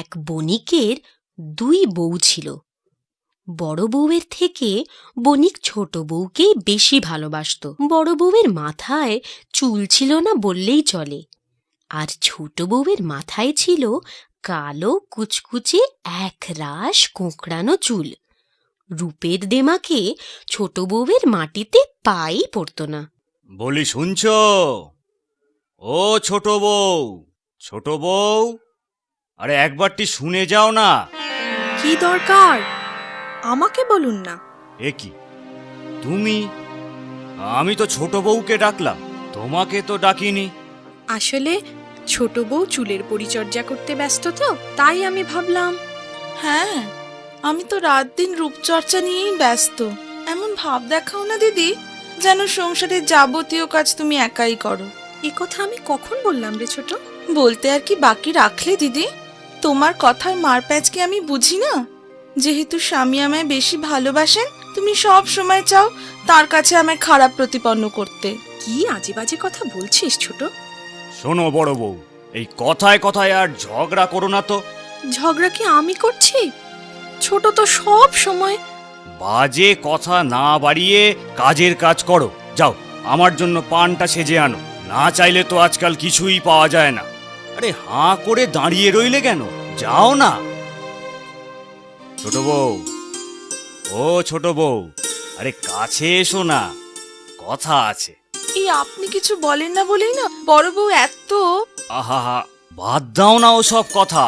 এক বণিকের 2 বউ ছিল। বড় বউয়ের থেকে বণিক ছোট বউকেই বেশি ভালোবাসত। বড় বউয়ের মাথায় চুল ছিল না বললেই চলে, আর ছোট বউয়ের মাথায় ছিল কালো কুচকুচে একরাশ কোঁকড়ানো চুল। রূপের দেমাকে ছোট বউয়ের মাটিতে পাই পড়ত না। বলি শুনছ? ও ছোট বউ, ছোট বউ, আরে একবারটি শুনে যাও না। কি দরকার? আমাকে বলুন না। এ কি তুমি? আমি তো ছোট বউকে ডাকলাম, তোমাকে তো ডাকিনি। আসলে ছোট বউ চুলের পরিচর্যা করতে ব্যস্ত, তো তাই আমি ভাবলাম। হ্যাঁ, আমি তো রাত দিন রূপচর্চা নিয়েই ব্যস্ত। এমন ভাব দেখাও না দিদি, যেন সংসারের যাবতীয় কাজ তুমি একাই করো। এ কথা আমি কখন বললাম রে ছোট? বলতে আর কি বাকি রাখলে দিদি? তোমার কথার মারপ্যাচ কি আমি বুঝি না? যেহেতু স্বামী আমায় বেশি ভালোবাসেন, তুমি সব সময় চাও তার কাছে আমায় খারাপ প্রতিপন্ন করতে। কি আজে বাজে কথা বলছিস ছোট? শোনো বড় বউ, এই কথায় কথায় আর ঝগড়া করো না তো। ঝগড়া কি আমি করছি? ছোট তো সব সময়। বাজে কথা না বাড়িয়ে কাজের কাজ করো। যাও, আমার জন্য পানটা সেজে আনো। না চাইলে তো আজকাল কিছুই পাওয়া যায় না। আরে হাঁ করে দাঁড়িয়ে রইলে কেন? যাও না। ছোট বউ, ও ছোট বউ, আরে কাছে এসো না, কথা আছে। এই আপনি কিছু বলেন না বলেই না বড় বউ এত। আহা, বাদ দাও না ওসব কথা,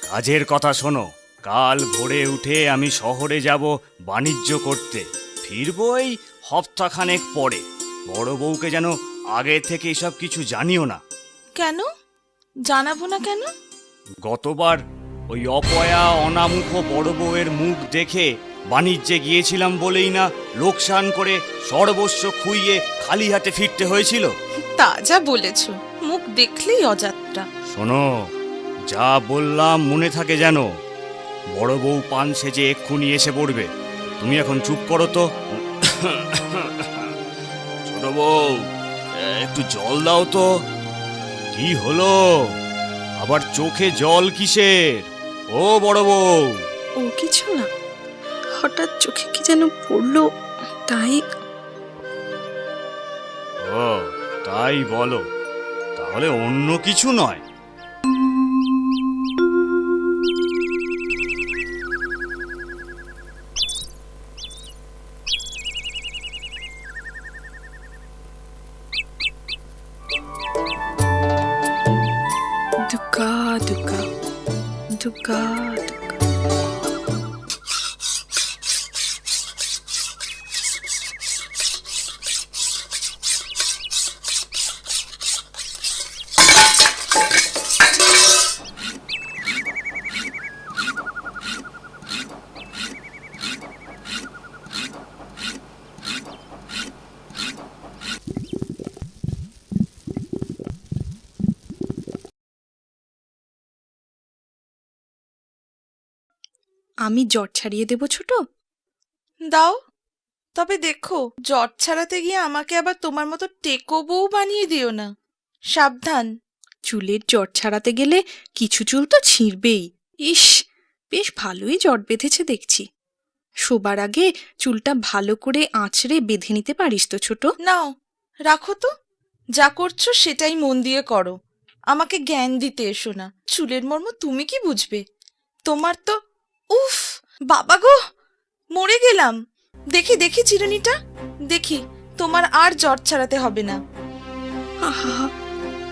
কাজের কথা শোনো। কাল ভোরে উঠে আমি শহরে যাব বাণিজ্য করতে। ফিরবো এই সপ্তাহখানেক পরে। বড় বউকে যেন আগে থেকে এসব কিছু জানিও না। কেন জানাবো না কেন? গতবার ওই অপয়া অনামুখ বড় বউয়ের মুখ দেখে বাণিজ্যে গিয়েছিলাম বলেই না লোকসান করে সর্বস্ব খুইয়ে খালি হাতে ফিরতে হয়েছিল। তা যা বলেছ, মুখ দেখলেই অযাত্রা। শোনো, যা বললাম মনে থাকে যেন। বড় বউ পান সেজে এক্ষুনি এসে পড়বে। তুমি এখন চুপ করো তো। ছোট বউ, একটু জল দাও তো। কি হলো? আবার চোখে জল কিসের? ও বড় বউ। ও কিছু না, হঠাৎ চোখে কি যেন পড়লো, তাই। ও তাই বলো, তাহলে অন্য কিছু নয়। দুকা দুকা দুকা দুকা। আমি জ্বর ছাড়িয়ে দেব ছোট? দাও, তবে দেখো জ্বর ছাড়াতে গিয়ে আমাকে আবার তোমার মতো টেকো বউ বানিয়ে দিও না। সাবধান। চুলের জ্বর ছাড়াতে গেলে কিছু চুল তো ছিঁড়বেই। ইস, বেশ ভালোই জট বেঁধেছে দেখছি। শোবার আগে চুলটা ভালো করে আঁচড়ে বেঁধে নিতে পারিস তো ছোট? নাও, রাখো তো। যা করছো সেটাই মন দিয়ে করো, আমাকে জ্ঞান দিতে এসো না। চুলের মর্ম তুমি কি বুঝবে? তোমার তো উফ, বাবা গো, মরে গেলাম। দেখি দেখি চিরুনিটা দেখি, তোমার আর জ্বর ছাড়াতে হবে না। আহা,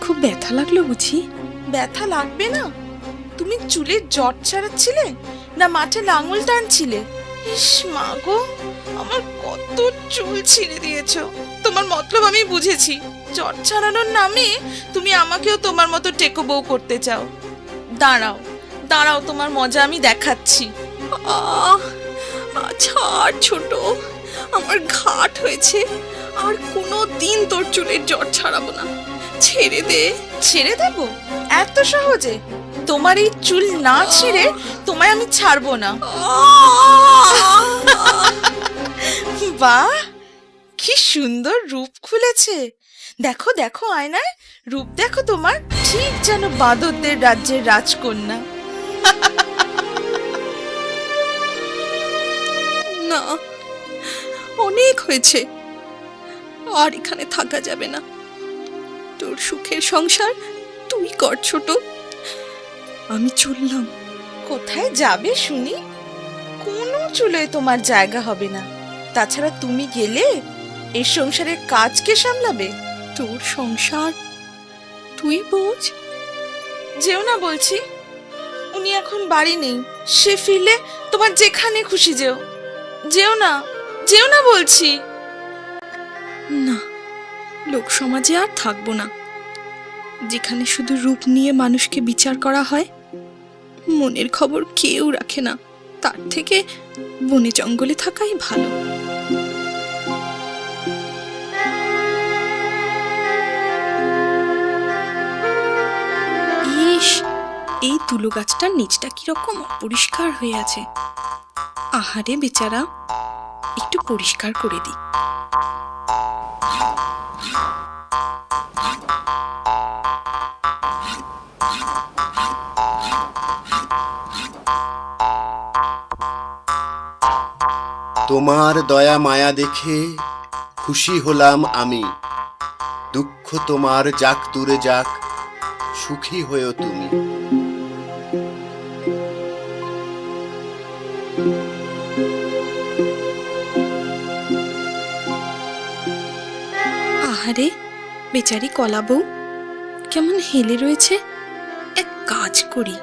খুব ব্যথা লাগলো বুঝি? ব্যথা লাগবে না? তুমি চুলের জট ছাড়াচ্ছিলে না মাঠে লাঙল টানছিলে? ইস মা গো, আমার কত চুল ছিঁড়ে দিয়েছো। তোমার মতলব আমি বুঝেছি। জট ছাড়ানোর নামে তুমি আমাকেও তোমার মতো টেকো বউ করতে চাও। দাঁড়াও দাঁড়াও, তোমার মজা আমি দেখাচ্ছি। ছাড় ছোট, আমার ঘাট হয়েছে। আর কোনো দিন তোর চুলের জট ছাড়াবো না, ছেড়ে দে। ছেড়ে দেব এত সহজে? তোমার এই চুল না ছিঁড়ে তোমায় আমি ছাড়বো না। বাহ, কি সুন্দর রূপ খুলেছে। দেখো দেখো আয়নায়, রূপ দেখো তোমার, ঠিক যেন বাঁদরদের রাজ্যের রাজকন্যা। না, অনেক হয়েছে, আর এখানে থাকা যাবে না। তোর সুখের সংসার তুই কর ছোট, আমি চললাম। কোথায় যাবে শুনি? কোনো চুলোয় তোমার জায়গা হবে না। তাছাড়া তুমি গেলে এই সংসারের কাজ কে সামলাবে? তোর সংসার তুই বোঝ। যেও না বলছি। উনি এখন বাড়ি নেই, সে ফিরলে তোমার যেখানে খুশি যেও। যেও না, যেও না বলছি। না, লোক সমাজে আর থাকবো না, যেখানে শুধু রূপ নিয়ে মানুষকে বিচার করা হয়, মনের খবর কেউ রাখে না। তার থেকে বনে জঙ্গলে থাকাই ভালো। ইস, এই তুলো গাছটার নিচটা কিরকম অপরিষ্কার হয়ে আছে। আহারে বেচারা, একটু পরিষ্কার করে দিই। তোমার দয়া মায়া দেখে খুশি হলাম আমি। দুঃখ তোমার যাক দূরে যাক, সুখী হয়েও তুমি। আহারে বেচারি কলা বউ কেমন হেলে রয়েছে। এক কাজ করি,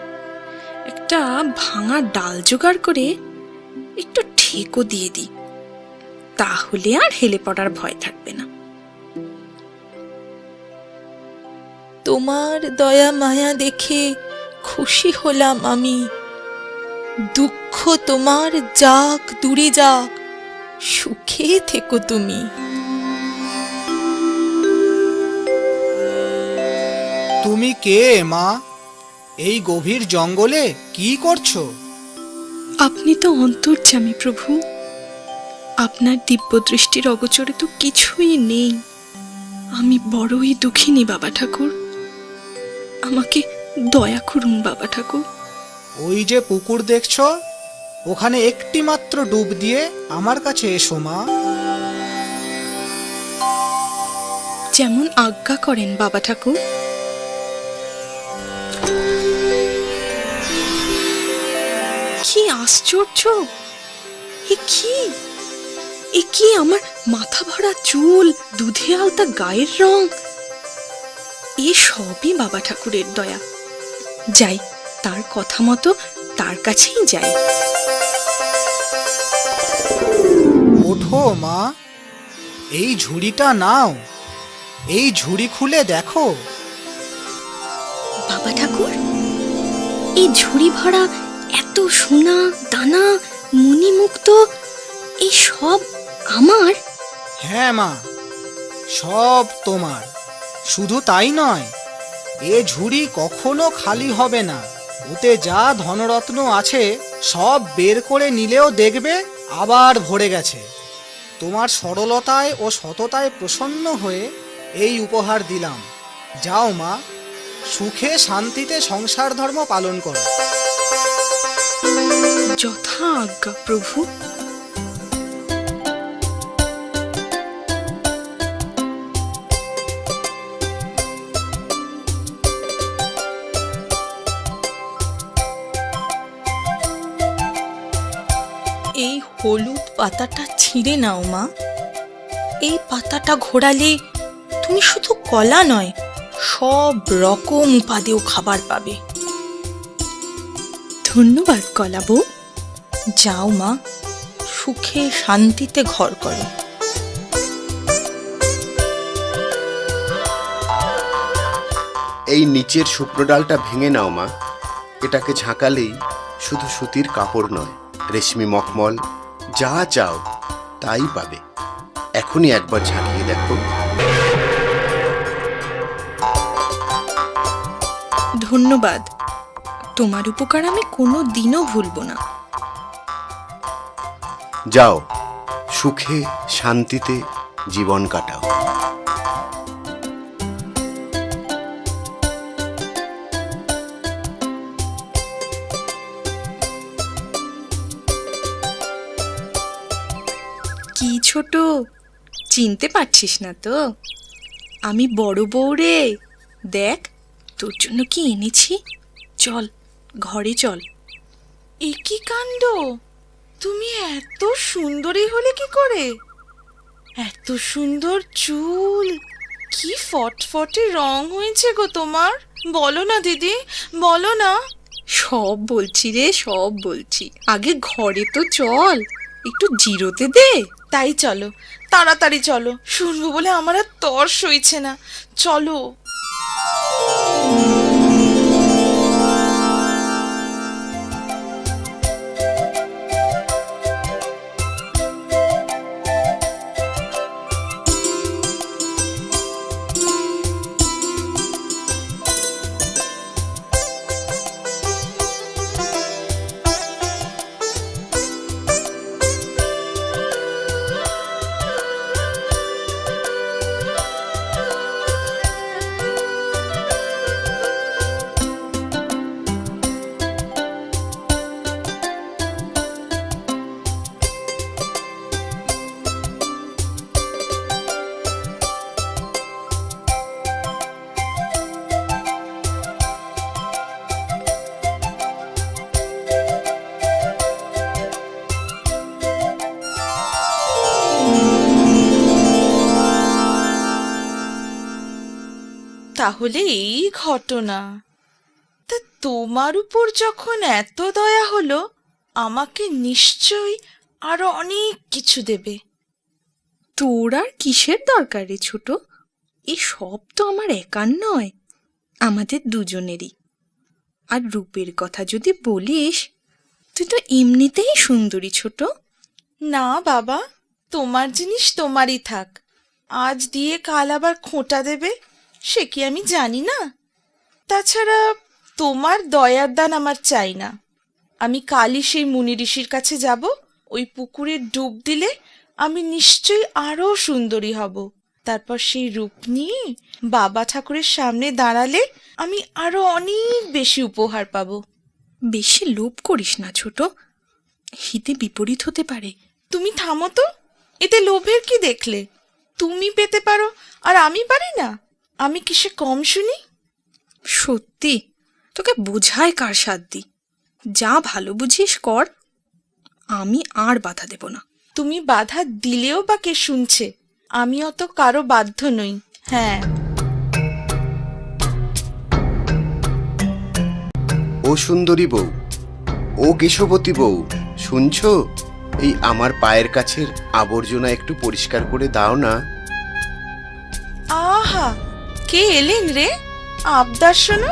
একটা ভাঙা ডাল জোগাড় করে একটু ঠেকও দিয়ে দিই, তাহলে আর হেলে পড়ার ভয় থাকবে না। তোমার দয়া মায়া দেখে খুশি হলাম আমি। দুঃখ তোমার যাক দূরে যাক, সুখে থেকো তুমি। তুমি কে মা? এই গভীর জঙ্গলে কি করছো? আপনি তো অন্তর্যামী প্রভু, আপনার দিব্য দৃষ্টির অগোচরে তো কিছুই নেই। আমি বড়ই দুঃখিনী বাবা ঠাকুর, আমাকে দয়া করুন বাবা ঠাকুর। ওই যে পুকুর দেখছো, ওখানে একটি মাত্র ডুব দিয়ে আমার কাছে এসো মা। যেমন আজ্ঞা করেন বাবা ঠাকুর। কি আশ্চর্য! এ কি আমার মাথা ভরা চুল, দুধে আলতা গায়ের রং, এ সবই বাবা ঠাকুরের দয়া। যাই, তার কথা মতো তার কাছেই যাই। ওঠো মা, এই ঝুড়িটা নাও, এই ঝুড়ি খুলে দেখো। বাবা ঠাকুর, এই ঝুড়ি ভরা এত সোনা দানা মণিমুক্ত, এই সব আমার? হ্যাঁ মা, সব তোমার। শুধু তাই নয়, এ ঝুড়ি কখনো খালি হবে না। ওতে যা ধনরত্ন আছে সব বের করে নিলেও দেখবে আবার ভরে গেছে। তোমার সরলতায় ও সততায় প্রসন্ন হয়ে এই উপহার দিলাম। যাও মা, সুখে শান্তিতে সংসার ধর্ম পালন করো। যথা আজ্ঞা প্রভু। এই হলুদ পাতাটা ছিঁড়ে নাও মা। এই পাতাটা ঘোরালে তুমি শুধু কলা নয়, সব রকম উপাদেয় খাবার পাবে। ধন্যবাদ কলা বউ। যাও মা, সুখে শান্তিতে ঘর করো। এই নিচের শুকনো ডালটা ভেঙে নাও মা। এটাকে ঝাঁকালেই শুধু সুতির কাপড় নয়, রেশমি মখমল যা চাও তাই পাবে। এখনই একবার ঝাঁকিয়ে দেখো। ধন্যবাদ, তোমার উপকার আমি কোনো দিনও ভুলব না। যাও, সুখে শান্তিতে জীবন কাটাও। ছোট, চিনতে পারছিস না তো? আমি বড় বউ রে। দেখ তোর জন্য কি এনেছি। চল ঘরে চল। এ কি কাণ্ড! তুমি এত সুন্দরী হলে কি করে? এত সুন্দর চুল, কি ফটফটে রং হয়েছে গো তোমার। বলো না দিদি, বলো না। সব বলছি রে, সব বলছি। আগে ঘরে তো চল, একটু জিরোতে দে। তাই চলো, তাড়াতাড়ি চলো, শুনবো বলে আমার আর তর সইছে না। চলো। তাহলে এই ঘটনা। তা তোমার উপর যখন এত দয়া হলো, আমাকে নিশ্চয়ই আরো অনেক কিছু দেবে। তোর আর কিসের দরকার রে ছোট? এই সব তো আমার একার নয়, আমাদের দুজনেরই। আর রূপের কথা যদি বলিস, তুই তো এমনিতেই সুন্দরী ছোট। না বাবা, তোমার জিনিস তোমারই থাক। আজ দিয়ে কাল আবার খোঁটা দেবে, সে কি আমি জানি না? তাছাড়া তোমার দয়ার দান আমার চাই না। আমি কালই সেই মুনি ঋষির কাছে যাব। ওই পুকুরে ডুব দিলে আমি নিশ্চয়ই আরো সুন্দরী হব। তারপর সেই রূপ নিয়ে বাবা ঠাকুরের সামনে দাঁড়ালে আমি আরো অনেক বেশি উপহার পাবো। বেশি লোভ করিস না ছোট, হিতে বিপরীত হতে পারে। তুমি থামো তো, এতে লোভের কি দেখলে? তুমি পেতে পারো আর আমি পারি না? আমি কিসে কম শুনি? সত্যি, তোকে বোঝায় কার সাধ্যি? যা ভালো বুঝিস কর, আমি আর বাধা দেব না। তুমি বাধা দিলেও বা কে শুনছে? আমি অত কারো বাধ্য নই। হ্যাঁ। ও সুন্দরী বউ, ও কেশবতী বউ, শুনছো? এই আমার পায়ের কাছের আবর্জনা একটু পরিষ্কার করে দাও না। আহা, কে এলেন রে? আবদার শোনো।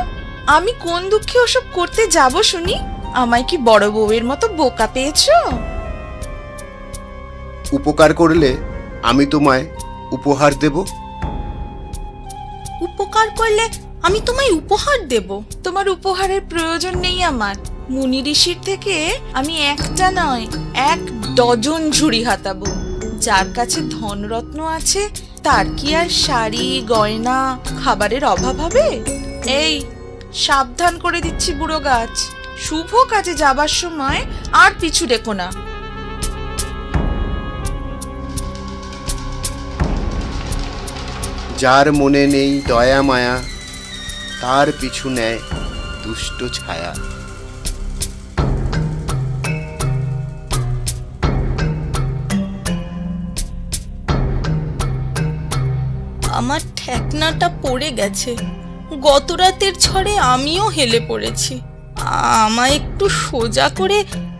আমি কোন দুঃখে ওসব করতে যাব শুনি? আমায় কি বড় বউয়ের মতো বোকা পেয়েছো? উপকার করলে আমি তোমায় উপহার দেব। উপকার করলে আমি তোমায় উপহার দেব? তোমার উপহারের প্রয়োজন নেই আমার। মুনি ঋষির থেকে আমি একটা নয়, 1 ডজন ঝুড়ি হাতাবো। যার কাছে ধনরত্ন আছে, তার কি আর শাড়ি গয়না খাবারের অভাব হবে? এই সাবধান করে দিচ্ছি বুড়ো গাছ, শুভ কাজে যাবার সময় আর পিছু ডেকো না। যার মনে নেই দয়া মায়া, তার পিছু নেয় দুষ্ট ছায়া। আমার ঠেকনাটা পড়ে গেছে, গত রাতের ঝড়ে আমিও হেলে পড়েছি। আমায় একটু সোজা করে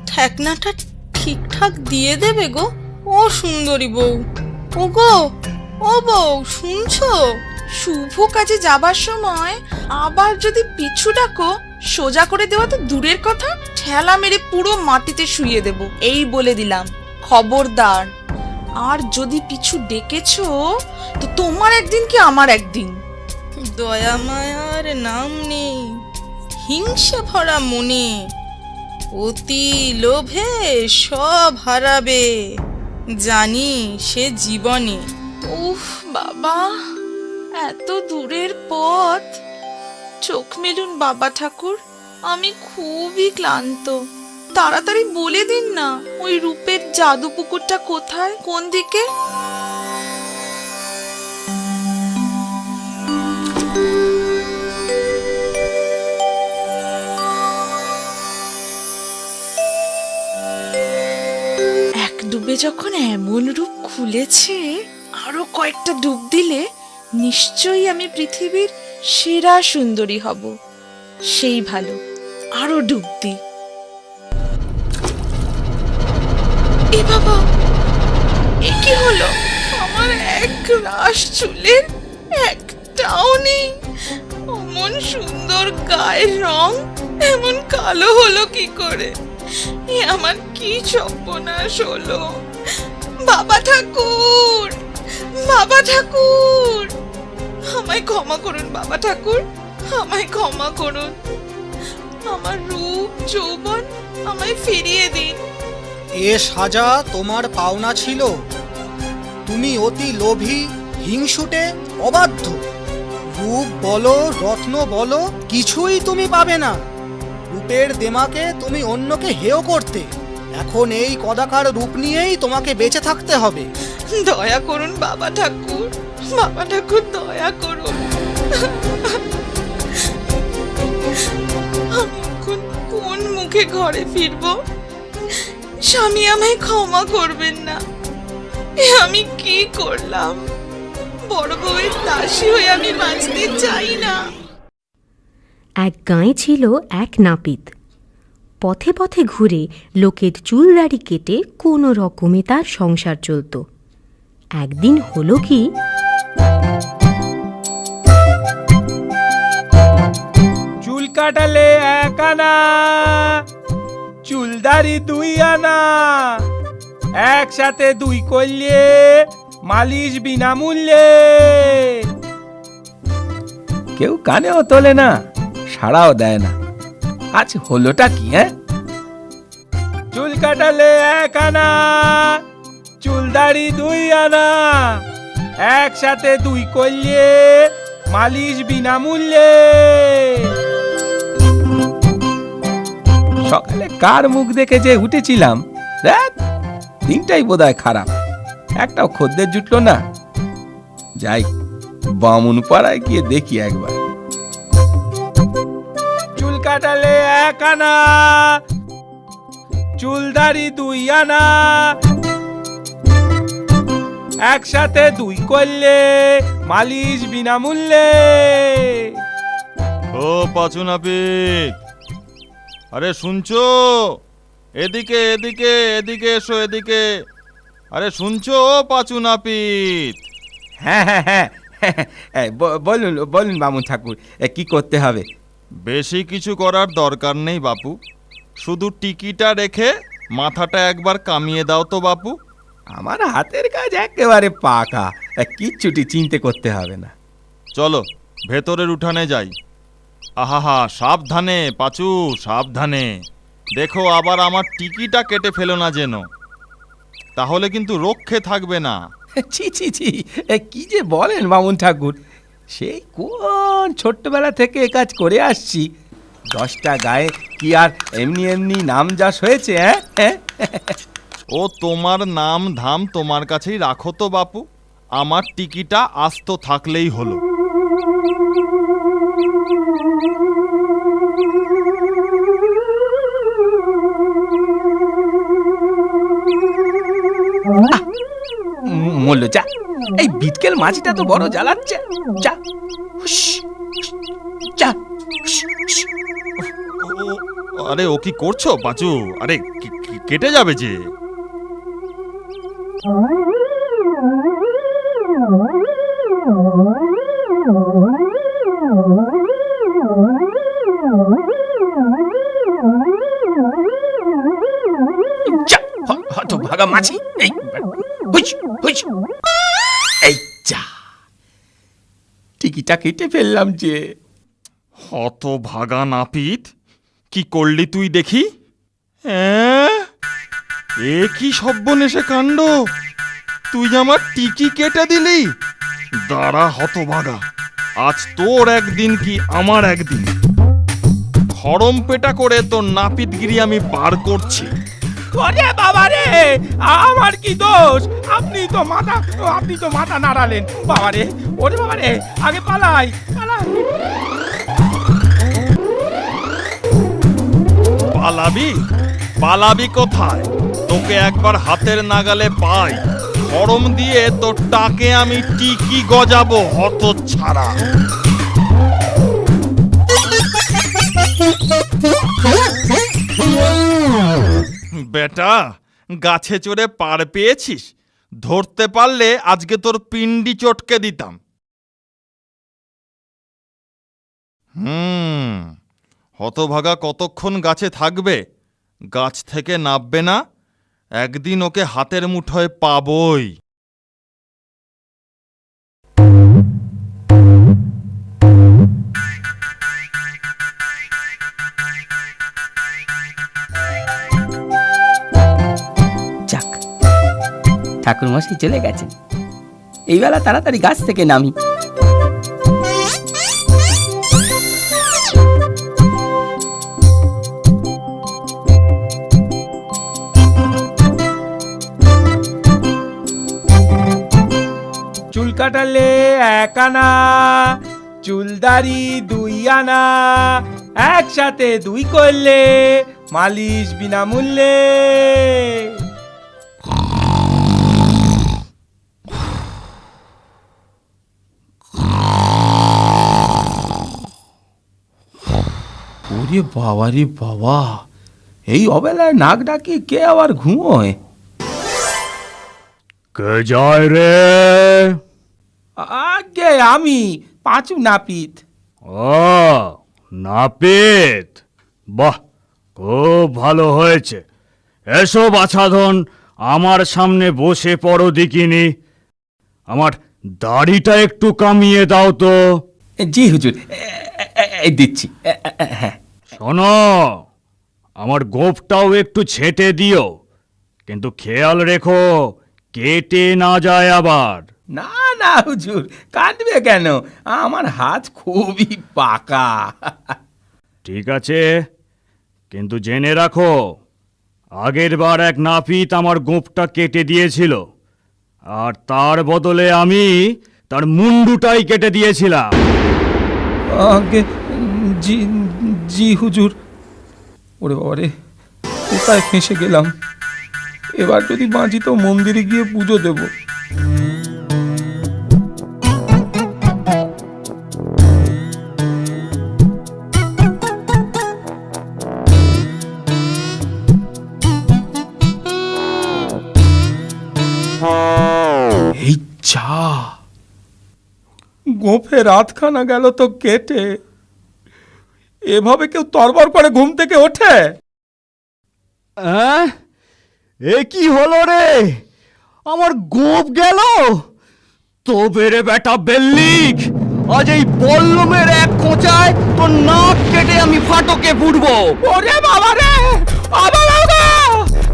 ঠেকনাটা ঠিকঠাক দিয়ে দেবে গো? ও সুন্দরী বউ, ও গো, ও বউ, শুনছো? শুভ কাজে যাবার সময় আবার যদি পিছু ডাকো, সোজা করে দেওয়া তো দূরের কথা, ঠেলা মেরে পুরো মাটিতে শুইয়ে দেব, এই বলে দিলাম। খবরদার, আর যদি পিছু ডেকেছো তো তোমার একদিন কি আমার একদিন। দয়া মায়ার নাম নেই, হিংসা ভরা মনে, অতি লোভে সব হারাবে, জানি সে জীবনে। উফ বাবা, এত দূরের পথ। চোখ মেলুন বাবা ঠাকুর, আমি খুবই ক্লান্ত। তাড়াতাড়ি বলে দিন না, ওই রূপের জাদু পুকুরটা কোথায়, কোন দিকে? এক ডুবে যখন এমন রূপ খুলেছে, আরো কয়েকটা ডুব দিলে নিশ্চয়ই আমি পৃথিবীর সেরা সুন্দরী হব। সেই ভালো, আরো ডুব দি। এ বাবা, এ কি হলো? আমার এক রাশ চুলের একটাও নেই। অমন সুন্দর গায়ের রং এমন কালো হলো কি করে? এ আমার কি সর্বনাশ হলো! বাবা ঠাকুর, বাবা ঠাকুর, আমায় ক্ষমা করুন বাবা ঠাকুর, আমায় ক্ষমা করুন। আমার রূপ যৌবন আমায় ফিরিয়ে দিন। এ সাজা তোমার পাওনা ছিল। তুমি অতি লোভী, হিংসুটে, অবাধ্য। রূপ বলো, রত্ন বলো, কিছুই তুমি পাবে না। রূপের দেমাকে তুমি অন্যকে হেয় করতে। এখন এই কদাকার রূপ নিয়েই তোমাকে বেঁচে থাকতে হবে। দয়া করুন বাবা ঠাকুর, বাবা ঠাকুর দয়া করুন। আমি এখন কোন মুখে ঘরে ফিরবো? স্বামী আমায় ক্ষমা করবেন না। এ আমি কি করলাম? বড় বউয়ের দাসী হয়ে আমি বাঁচতে চাই না। এক গাঁয়ে ছিল এক নাপিত। পথে পথে ঘুরে লোকের চুল দাড়ি কেটে কোনো রকমে তার সংসার চলত। একদিন হলো কি, চুল কাটালে 1 আনা, চুলদারি 2 আনা, একসাথে 2 করলে মালিশ বিনামূল্যে। কেউ কানেও তোলে না, সাড়াও দেয় না। আজ হলোটা কি? চুল কাটালে 1 আনা, চুলদারি 2 আনা, একসাথে 2 করলে মালিশ বিনামূল্যে। সকালে কার মুখ দেখে যে উঠেছিলাম, দিনটাই বোধহয় খারাপ। একটাও খদ্দের জুটলো না। যাই বামুন পাড়ায় গিয়ে দেখি একবার। চুল কাটালে 1 আনা, চুলদারি 2 আনা, একসাথে 2 করলে মালিশ বিনামূল্যে। ও পাঁচু নাপিত, আরে শুনছো? এদিকে এদিকে এদিকে এসো, এদিকে। আরে শুনছো ও পাঁচু নাপিত? হ্যাঁ হ্যাঁ হ্যাঁ, বলুন বলুন বামুন ঠাকুর, কি করতে হবে? বেশি কিছু করার দরকার নেই বাপু, শুধু টিকিটা রেখে মাথাটা একবার কামিয়ে দাও তো বাপু। আমার হাতের কাজ একেবারে পাকা, কিচ্ছুটি চিন্তা করতে হবে না। চলো ভেতরের উঠানে যাই। আহা, সাবধানে পাঁচু, সাবধানে। দেখো আবার আমার টিকিটা কেটে ফেলো না যেন, তাহলে কিন্তু রক্ষে থাকবে না। ছি ছি ছি, কি যে বলেন বামুন ঠাকুর, সেই কোন ছোট্টবেলা থেকে এ কাজ করে আসছি। 10টা গায়ে কি আর এমনি এমনি নাম যশ হয়েছে? ও তোমার নাম ধাম তোমার কাছেই রাখো তো বাপু, আমার টিকিটা আস্ত থাকলেই হলো। মল্ল যা, এই বিটকেল মাছিটা তো বড় জ্বালাচ্ছে। যা যা। আরে ও কি করছো পাঁচু? আরে কেটে যাবে যে। ভাগা মাছি, এই যা, টিকিটা কেটে ফেললাম যে। হত ভাগা নাপিত, কি করলি তুই দেখি? এ কি সর্বনেশে কাণ্ড! তুই আমার টিকি কেটে দিলি। দাঁড়া হত ভাগা, আজ তোর একদিন কি আমার একদিন। খড়ম পেটা করে তোর নাপিতগিরি আমি বার করছি। ওরে বাবা রে, আমার কি দোষ? আপনি তো মাথা নাড়ালেন বাবা রে। ওরে বাবা রে, আগে পালাই। পালাবি কোথায়? তোকে একবার হাতের নাগালে পাই, খড়ম দিয়ে তোর টাকে আমি টিকি গজাবো হতচ্ছাড়া। বেটা, গাছে চড়ে পার পেয়েছিস? ধরতে পারলে আজকে তোর পিন্ডি চটকে দিতাম। হতভাগা কতক্ষণ গাছে থাকবে? গাছ থেকে নামবে না। একদিন ওকে হাতের মুঠোয় পাবই। যাক, ঠাকুরমশাই চলে গেছেন, এই বেলা তাড়াতাড়ি গাছ থেকে নামি। চুল কাটালে 1 আনা, চুলদারি 2 আনা, একসাথে 2 করলে মালিশ বিনামূল্যে। ওরে বাবা রে বাবা, এই অবেলায় নাক ডাকি কে আবার ঘুমোয়? কে যায় রে? আগে আমি, পাঁচু নাপিত। ও নাপিত, বাহ, খুব ভালো হয়েছে। এসো বাছাধন, আমার সামনে বসে পড়ো দেখিনি। আমার দাড়িটা একটু কামিয়ে দাও তো। জি হুজুর, এই দিচ্ছি। হ্যাঁ, শোনো, আমার গোঁফটাও একটু ছেঁটে দিও, কিন্তু খেয়াল রেখো কেটে না যায় আবার। না না হুজুর, কাটবে কেন? আমার হাত খুবই পাকা। ঠিক আছে, কিন্তু জেনে রাখো, আগের বার এক নাপিত আমার গোঁফটা কেটে দিয়েছিল, আর তার বদলে আমি তার মুন্ডুটাই কেটে দিয়েছিলাম। আগে জি জি হুজুর। ওরে বাবা রে, কোথায় ফেঁসে গেলাম? এবার যদি বাঁচি তো মন্দিরে গিয়ে পুজো দেব। এই চা, গোঁফে রাতখানা গেল তো কেটে। এভাবে কেউ তরবর করে ঘুম থেকে ওঠে? এ কি হলো রে? আমার গোঁফ গেল? তবে রে বেটা বেল্লিক, আজ এই বল্লমের এক খোঁচায় তোর নাক কেটে আমি ফাটকে ফুটবো। ওরে বাবা রে,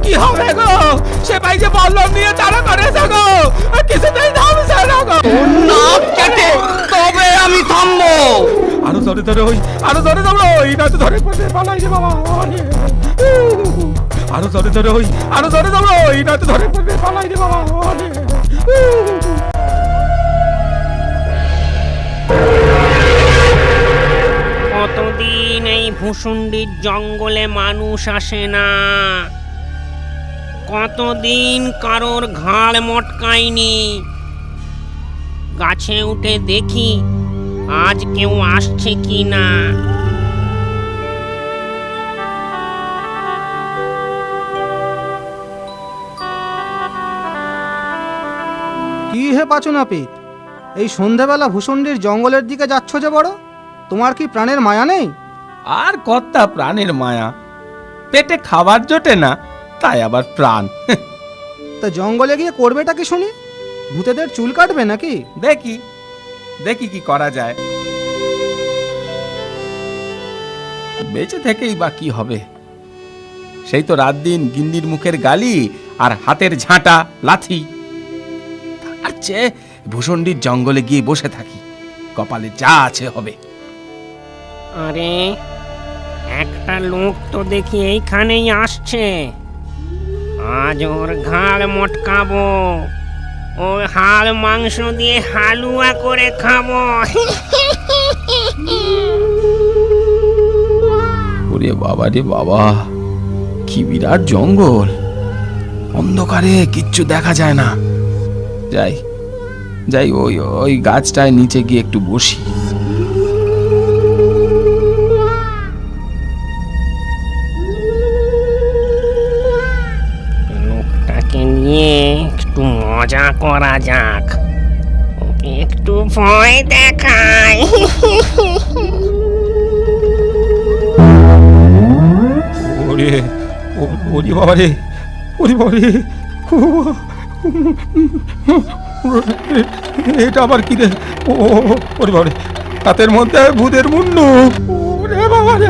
কি হবে গো? সে ভাই যে বল্লম নিয়ে তারা করেছে গো, কিছুতেই থামছে না গো। তোর নাক কেটে তবে আমি থামবো। আরো ধরে ধরে ওই, আরো ধরে ধরে ওই, না তো ধরে পড়ে পালাই রে বাবা। আরো ধরে ধরে ওই, আরো ধরে ধরে ওই, না তো ধরে পড়ে পালাই রে বাবা। কতদিন এই ভুসুন্ডির জঙ্গলে মানুষ আসে না, কতদিন কারোর ঘাড় মটকায়নি। গাছে উঠে দেখি আজ কেউ আসছে কি না। কি হে পাচু নাপিত, এই সন্ধেবেলা ভূষণ্ডির জঙ্গলের দিকে যাচ্ছ যে বড়? তোমার কি প্রাণের মায়া নেই? আর কর্তা প্রাণের মায়া, পেটে খাবার জোটে না, তাই আবার প্রাণ। তা জঙ্গলে গিয়ে করবেটা কি শুনি? ভূতেদের চুল কাটবে নাকি? দেখি দেখি কি করা যায়। বেঁচে থেকেই বা কি হবে? সেই তো রাত দিন গিন্নির মুখের গালি আর হাতের ঝাঁটা লাথি। তার চেয়ে ভূষণ্ডির জঙ্গলে গিয়ে বসে থাকি, কপালে যা আছে হবে। আরে একটা লোক তো দেখি এইখানেই আসছে। আজ ওর ঘাড় মটকাবো, ওর হাড় মাংস দিয়ে হালুয়া করে খাবো। ওরে বাবা রে বাবা, কি বিরাট জঙ্গল, অন্ধকারে কিচ্ছু দেখা যায় না। যাই যাই, ওই ওই গাছটায় নিচে গিয়ে একটু বসি। লোকটাকে নিয়ে একটু মজা করা যাক, ওকে একটু ভয় দেখাই। ওরে ওরে বাবা রে, ওরে বাবা রে, এটা আবার কি রে? ওরে বাবা রে, হাতের মধ্যে ভূতের মুন্ডু। ওরে বাবা রে,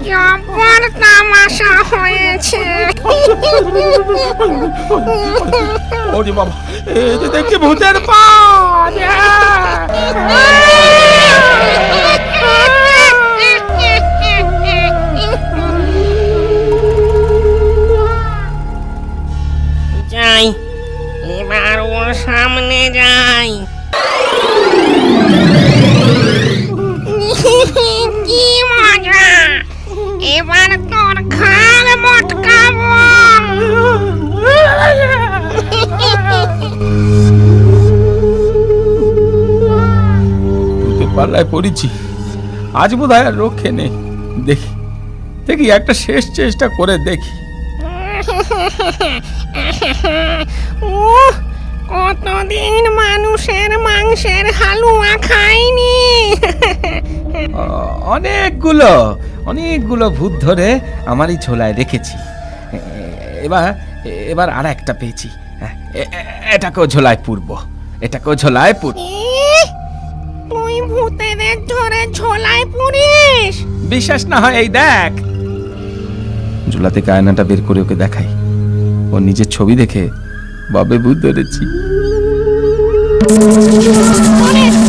জবর তামাশা হয়েছে। ওরে বাবা, এই যে দেখছি ভূতের পা। যাই, এবার ওর সামনে যাই। কি মজা, এবার তোর ঘাড় মটকাবো। ভূতের পাল্লায় পড়েছি, আজ বোধহয় আর রক্ষে নেই। দেখি দেখি, একটা শেষ চেষ্টা করে দেখি। কতদিন মানুষের মাংসের হালুয়া খাইনি। অনেকগুলো অনেকগুলো ভূত ধরে আমার এই ঝোলায় রেখেছি। এবার এবার আর একটা পেয়েছি, এটাকেও ঝোলায় পুরবো, এটাকেও ঝোলায় পুরব। তুই ভূতেদের ধরে ঝোলায় পুরিস? বিশ্বাস না হয় এই দেখ। ঝোলা থেকে আয়নাটা বের করে ওকে দেখাই। ও নিজের ছবি দেখে বাবে ভূত ধরেছি।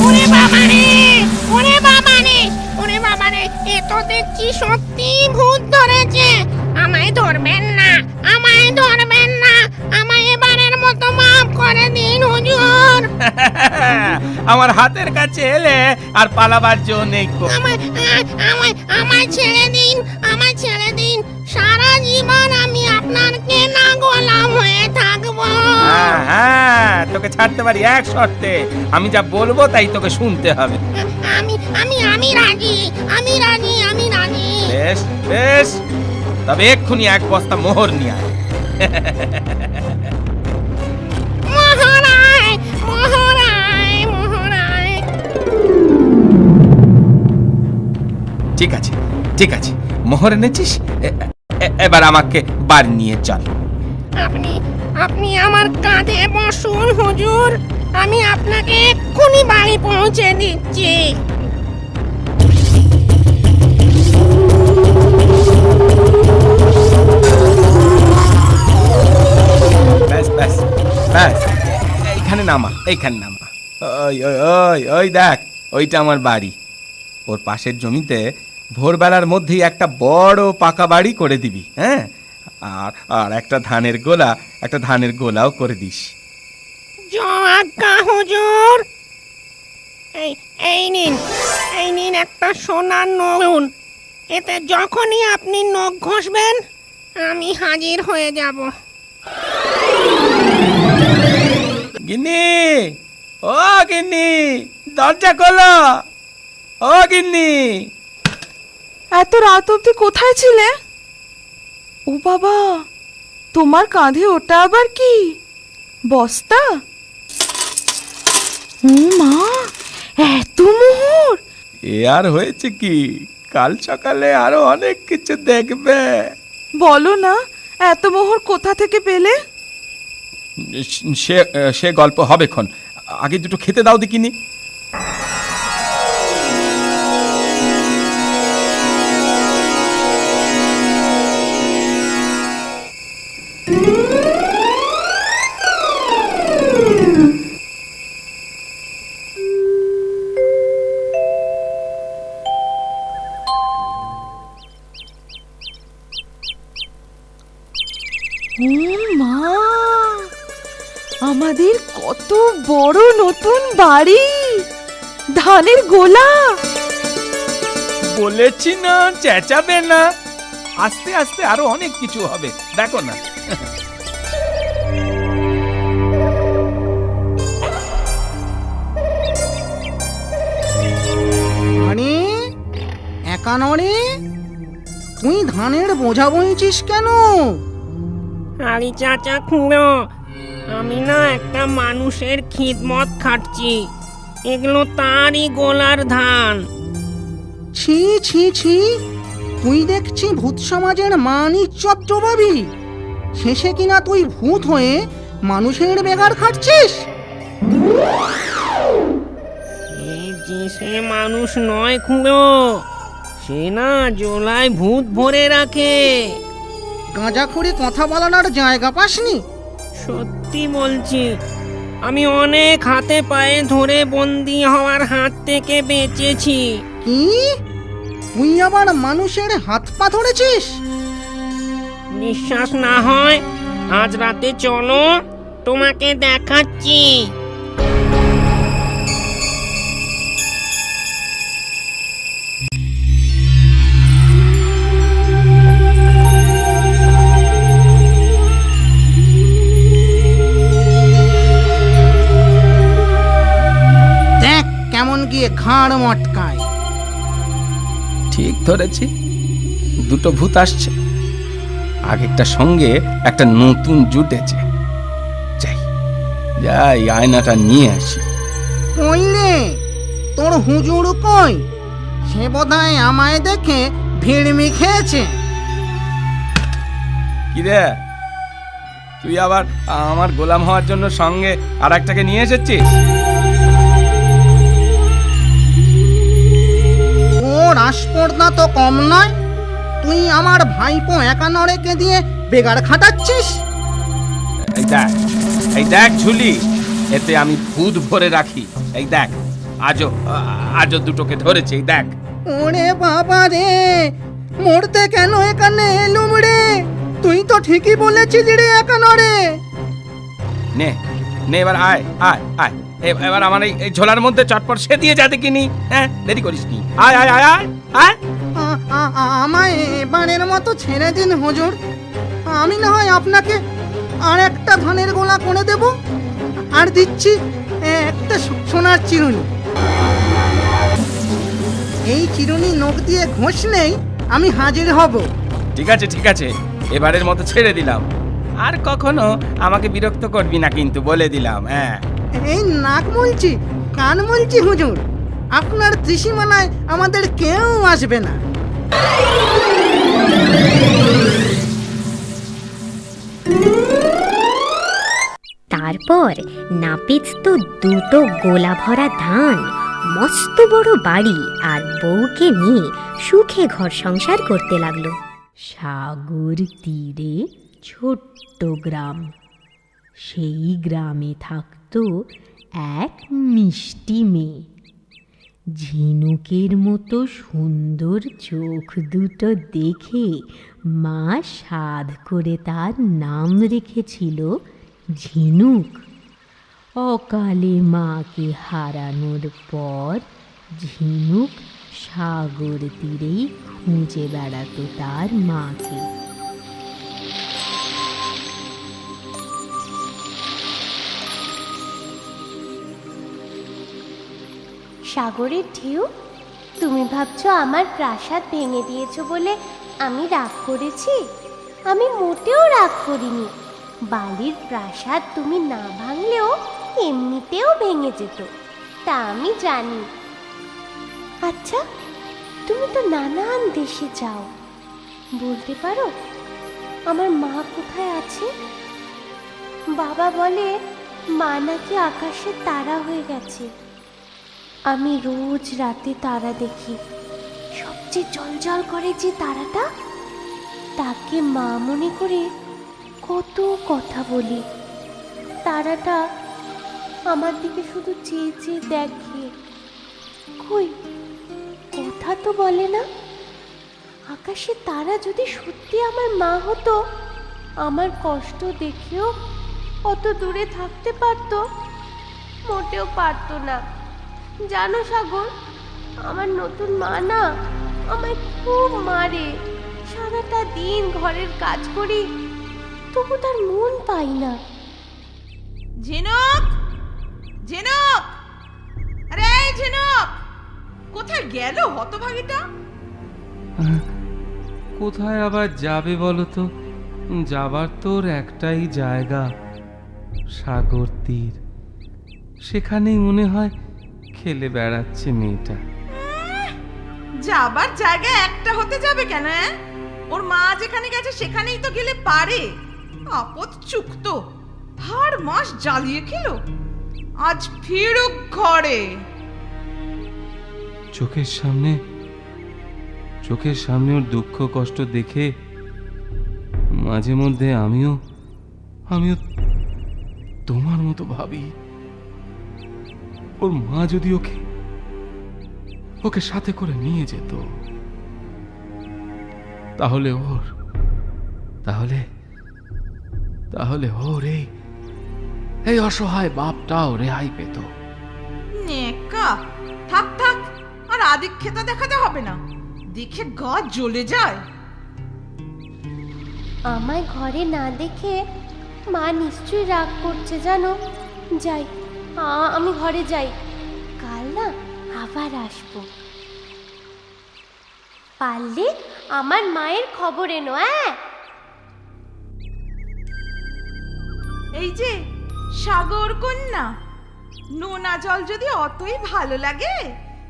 ওরে বাবারে, ওরে বাবারে, ওরে বাবারে, এ তো দেখছি সত্যি ভূত ধরেছে। আমায় ধরবেন না, আমায় ধরবেন না, আমায় এবারের মতো মাফ করে দিন হুজুর। আমার হাতের কাছে এলে আর পালাবার জো নেই। আমায় আমায় আমায় ছেড়ে দিন, আমায় ছেড়ে দিন। সারা জীবন আমি আপনার কেনা গোলাম হয়ে থাকবো। হ্যাঁ, তোকে ছাড়তে পারি এক শর্তে। আমি যা বলবো তাই তোকে শুনতে হবে। আমি আমি আমি রাজি, আমি রাজি, আমি রাজি। বেশ বেশ, তবে এক্ষুনি এক বস্তা মোহর নিয়ে আয়। মহারায়, মহারায়, মহারায়। ঠিক আছে ঠিক আছে, মোহর এনেছিস, এবার আমাকে বাড়ি নিয়ে চল। আপনি আপনি আমার কাঁধে বসুন হুজুর, আমি আপনাকে এক্ষুনি বাড়ি পৌঁছে দিচ্ছি। ব্যাস ব্যাস ব্যাস, এইখানে নামা, এইখানে নামা। ওই ওই ওই ওই দেখ, ওইটা আমার বাড়ি। ওর পাশের জমিতে ভোরবেলার মধ্যেই একটা বড় পাকা বাড়ি করে দিবি। হ্যাঁ, আর আর একটা ধানের গোলাও করে দিস। আজ্ঞা হুজুর। এই নিন একটা সোনার নগুন। এতে যখনই আপনি নখ ঘষবেন আমি হাজির হয়ে যাব। গিন্নি, ও গিন্নি, দরজা খোলো। ও গিন্নি, এত রাত অবধি কোথায় ছিলে? ও বাবা, তোমার কাঁধে ওটা আবার কি? বস্তা? ও মা, এত মোহর! এ আর হয়েছে কি, কাল সকালে আরো অনেক কিছু দেখবে। বলো না, এত মোহর কোথা থেকে পেলে? সে গল্প হবে খন, আগে দুটো খেতে দাও দেখিনি। কত বড় নতুন বাড়ি, ধানের গোলা। বলেছি না চেঁচাবে না, আস্তে আস্তে আরো অনেক কিছু হবে, দেখো না। আরে একানরে, তুই ধানের বোঝা বইছিস কেন? আরে চাচা খুঁড়ো, আমি না একটা মানুষের খিদমত খাটছি, এগুলো তারই গোলার ধান। ছি ছি ছি, তুই দেখছি ভূত সমাজের মান ইজ্জত ডোবাবি, শেষে কিনা তুই ভূত হয়ে মানুষের বেগার খাটছিস। সে মানুষ নয় খুঁড়ো, সে না জোলায় ভূত ভরে রাখে। গাঁজাখুরি কথা বলানোর জায়গা পাসনি? সত্যি বলছি, আমি অনেক হাতে পায়ে ধরে বন্দি হওয়ার হাত থেকে বেঁচেছি। কি, তুই আবার মানুষের হাত পা ধরেছিস? বিশ্বাস না হয় আজ রাতে চলো, তোমাকে দেখাচ্ছি। দেখ কেমন গিয়ে ঘাড় মটকায়। ঠিক ধরেছি, দুটো ভূত আসছে, আগেরটা সঙ্গে একটা নতুন জুটেছে। যাই যাই, আয়নাটা নিয়ে আসি। কই রে তোর হুজুর কই? সে বোধহয় আমায় দেখে ভিড়মি খেয়েছে। কি রে, তুই আবার আমার গোলাম হওয়ার জন্য সঙ্গে আর একটাকে নিয়ে এসেছিস? তোর আসপর্দা তো কম নয়, তুই আমার ভাইপো একানরেকে দিয়ে বেগার খাটাচ্ছিস। এই দেখ ঝুলি, এতে আমি ভূত ভরে রাখি। এই দেখ, আজও দুটোকে ধরেছে, এই দেখ। ওরে বাবা রে, মরতে কেন এখানে এলুম রে? তুই তো ঠিকই বলেছিলি রে একানরে। নে নে, এবার আয় আয় আয়, এবার আমার এই ঝোলার মধ্যে চটপট সে দিয়ে যাতে কিনি। হ্যাঁ, দেরি করিস নি, আয় আয় আয় আয় আয়। আমায় এবারের মতো ছেড়ে দিন হুজুর, আমি না হয় আপনাকে আর একটা ধানের গোলা করে দেব, আর দিচ্ছি একটা সোনার চিরুনি। এই চিরুনি নখ দিয়ে ঘষলেই আমি হাজির হব। ঠিক আছে ঠিক আছে, এবারের মতো ছেড়ে দিলাম, আর কখনো আমাকে বিরক্ত করবি না কিন্তু, বলে দিলাম। হ্যাঁ, এই নাক মুলছি, কান মুলছি হুজুর, আপনার ত্রিসীমানায় আমাদের কেউ আসবে না। তারপর নাপিত তো দুটো গোলা ভরা ধান, মস্ত বড় বাড়ি আর বউকে নিয়ে সুখে ঘর সংসার করতে লাগলো। সাগর তীরে ছোট্ট গ্রাম, সেই গ্রামে থাকতো এক মিষ্টি মেয়ে। ঝিনুকের মতো সুন্দর চোখ দুটো দেখে মা সাধ করে তার নাম রেখেছিল ঝিনুক। অকালে মাকে হারানোর পর ঝিনুক সাগর তীরেই খুঁজে বেড়াতো তার মাকে। সাগরের ঢেউ, তুমি ভাবছো আমার প্রাসাদ ভেঙে দিয়েছো বলে আমি রাগ করেছি? আমি মোটেও রাগ করিনি। বালির প্রাসাদ তুমি না ভাঙলেও এমনিতেও ভেঙে যেত, তা আমি জানি। আচ্ছা, তুমি তো নানান দেশে যাও, বলতে পারো আমার মা কোথায় আছে? বাবা বলে মা নাকি আকাশে তারা হয়ে গেছে। আমি রোজ রাতে তারা দেখি, সবচেয়ে জ্বলজ্বল করে যে তারাটা, তাকে মা মনে করে কত কথা বলি। তারাটা আমার দিকে শুধু চেয়ে চেয়ে দেখে, কই কথা তো বলে না। আকাশে তারা যদি সত্যি আমার মা হতো, আমার কষ্ট দেখেও অত দূরে থাকতে পারতো। মোটেও পারতো না। জানো সাগর, আমার নতুন মা না আমায় খুব মারে। সারাটা দিন ঘরের কাজ করি, তবু তার মন পাই না। ঝিনুক, ঝিনুক, আরে এই ঝিনুক, কোথায় গেল হতভাগীটা? কোথায় আবার যাবে বলো তো? যাবার তোর একটাই জায়গা, সাগর তীর। সেখানেই মনে হয় খেলে বেড়াচ্ছে মেয়েটা। যাবার জায়গা একটা হতে যাবে কেন? ওর মা যেখানে গেছে সেখানেই তো গেলে পারে। আপদ চুক্ত, ভার মাস জ্বালিয়ে খেলো, আজ ফিরুক ঘরে। চোখের সামনে ওর দুঃখ কষ্ট দেখে মাঝে মধ্যে আমিও তোমার মতো ভাবি। ওর মা যদি ওকে সাথে করে নিয়ে যেত, তাহলে ওর এই অসহায় বাপটাও রেহাই পেত। নেকা, থাক থাক, আর আদিক্ষেতা দেখাতে হবে না, দেখে গা জ্বলে যায়। আমায় ঘরে না দেখে মা নিশ্চয়ই রাগ করছে জানো। যাই, আমি ঘরে যাই, কাল না আবার আসবো। পারলে আমার মায়ের খবর এনো। এই যে সাগর কন্যা, নোনা জল যদি অতই ভালো লাগে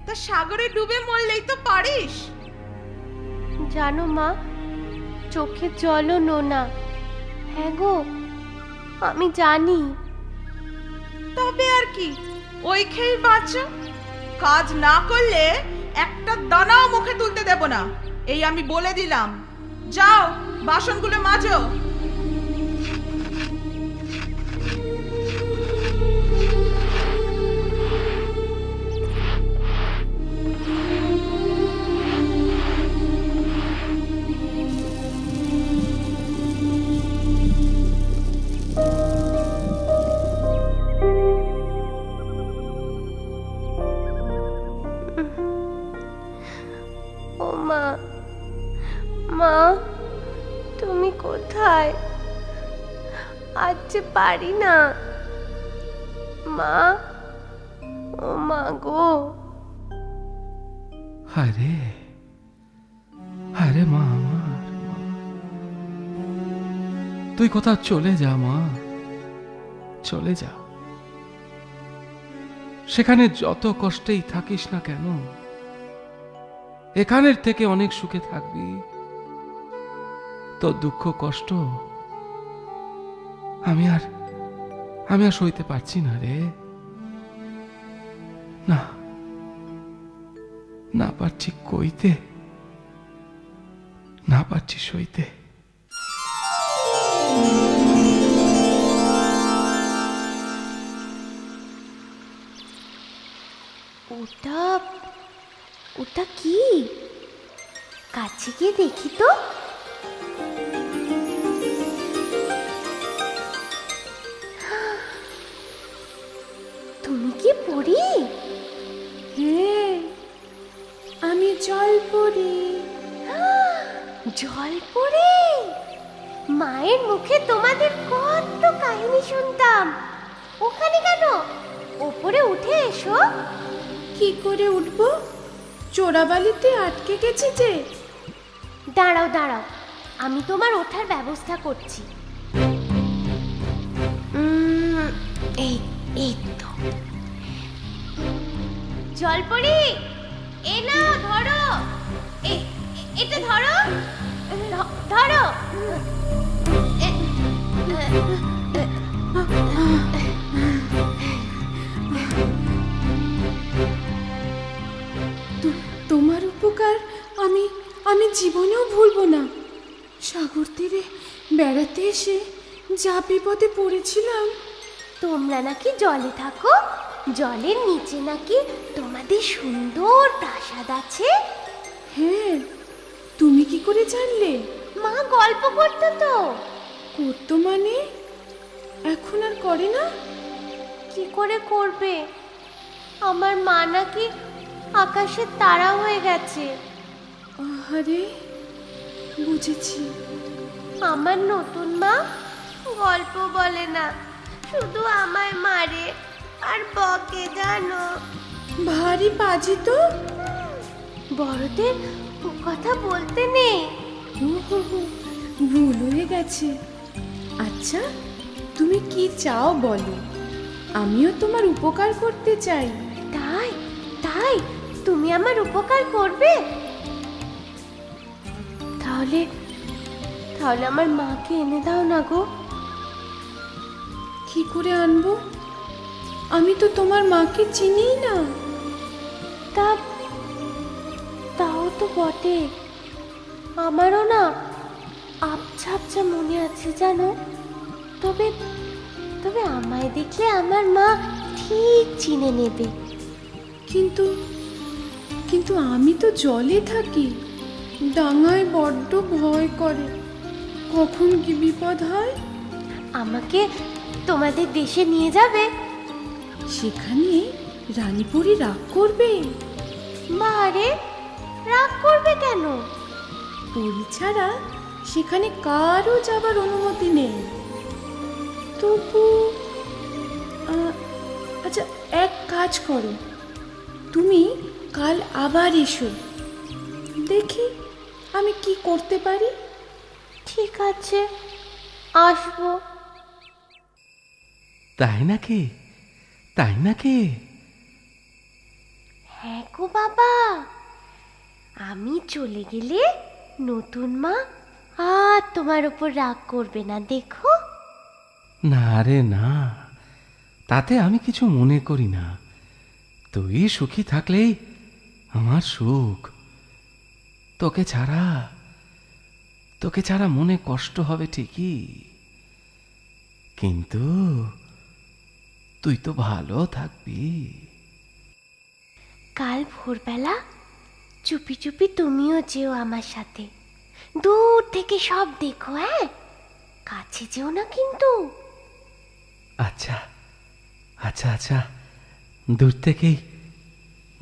তা সাগরে ডুবে মরলেই তো পারিস। জানো মা, চোখের জলও নোনা। হ্যাঁ গো, আমি জানি। তবে আর কি, ওই খেয়ে বাঁচো। কাজ না করলে একটা দানাও মুখে তুলতে দেব না, এই আমি বলে দিলাম। যাও বাসনগুলো মাজো। ও মা, মা তুমি কোথায়? আজ যে পারি না মা। ও মা গো। আরে মা আমার, তুই কোথাও চলে যা মা, চলে যা। সেখানে যত কষ্টেই থাকিস না কেন, এখানের থেকে অনেক সুখে থাকবি। তোর দুঃখ কষ্ট আমি আর সইতে পারছি না রে। না পারছি কইতে, না পারছি সইতে। ওটা কি? কাছে গিয়ে দেখি তো। তুমি কি পড়ি? হ্যাঁ, আমি জলপরি। জলপরি? মায়ের মুখে তোমাদের কত কাহিনী শুনতাম। ওখানে কেন? ওপরে উঠে এসো। কি করে উঠবো? চোরাবালিতে আটকে গেছি যে। দাঁড়াও দাঁড়াও, আমি তোমার ওঠার ব্যবস্থা করছি। এই তো। জলপরি, এ নাও ধরো, এটা ধরো, ধরো। তোমার উপকার আমি জীবনেও ভুলবো না। সাগর তীরে বেড়াতে এসে যা বিপদে পড়েছিলাম। তোমরা নাকি জলে থাকো, জলের নিচে নাকি তোমাদের সুন্দর প্রাসাদ আছে। হ্যাঁ, তুমি কি করে জানলে? মা গল্প করতো তো। করতো মানে এখন আর করে না? কি করে করবে? আমার মা নাকি আকাশের তারা হয়ে গেছে। আরে বুঝেছি। আমার নতুন মা গল্প বলে না, শুধু আমায় মারে আর বকে, জানো? ভারী বাজি তো। বড়দের কথা বলতে নেই। ভুল হয়ে গেছে। আচ্ছা, তুমি কি চাও বলো, আমিও তোমার উপকার করতে চাই। তাই তাই তুমি আমার উপকার করবে? তাহলে তাহলে আমার মাকে এনে দাও না গো। কি করে আনবো? আমি তো তোমার মাকে চিনিই না। তাও তো বটে, আমারও না আবছা আবছা মনে আছে জানো। তবে তবে আমায় দেখলে আমার মা ঠিক চিনে নেবে। কিন্তু কিন্তু আমি তো জলে থাকি, ডাঙায় বড্ড ভয় করে, কখন কি বিপদ হয়। আমাকে তোমাদের দেশে নিয়ে যাবে? সেখানে রানীপুরি রাগ করবে। বারে, রাগ করবে কেন? পরি ছাড়া সেখানে কারও যাবার অনুমতি নেই। তবু আচ্ছা, এক কাজ করো, তুমি কাল আবার এসো, দেখি আমি কি করতে পারি। ঠিক আছে, আসবো। তাই নাকি? তাই নাকি? হ্যাঁ গো বাবা, আমি চলে গেলে নতুন মা আর তোমার উপর রাগ করবে না, দেখো। না রে না, তাতে আমি কিছু মনে করি না। তুই সুখী থাকলেই আমার সুখ। তোকে ছাড়া মনে কষ্ট হবে ঠিকই, কিন্তু তুই তো ভালো থাকবি। কাল ভোরবেলা চুপি চুপি তুমিও যেও আমার সাথে, দূর থেকে সব দেখো। হ্যাঁ, কাছে যেও না কিন্তু। আচ্ছা আচ্ছা আচ্ছা,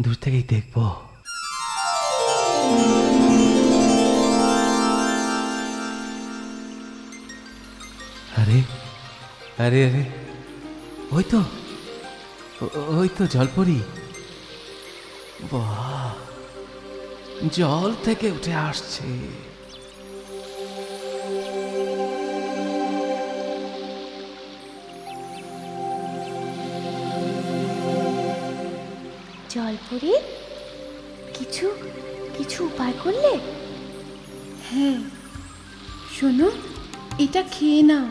দূর থেকেই দেখব। আরে আরে আরে, ওই তো জলপরি। বাহ, জল থেকে উঠে আসছে। জলপরি, কিছু কিছু উপায় করলে? হ্যাঁ, শোনো, এটা খেয়ে নাও।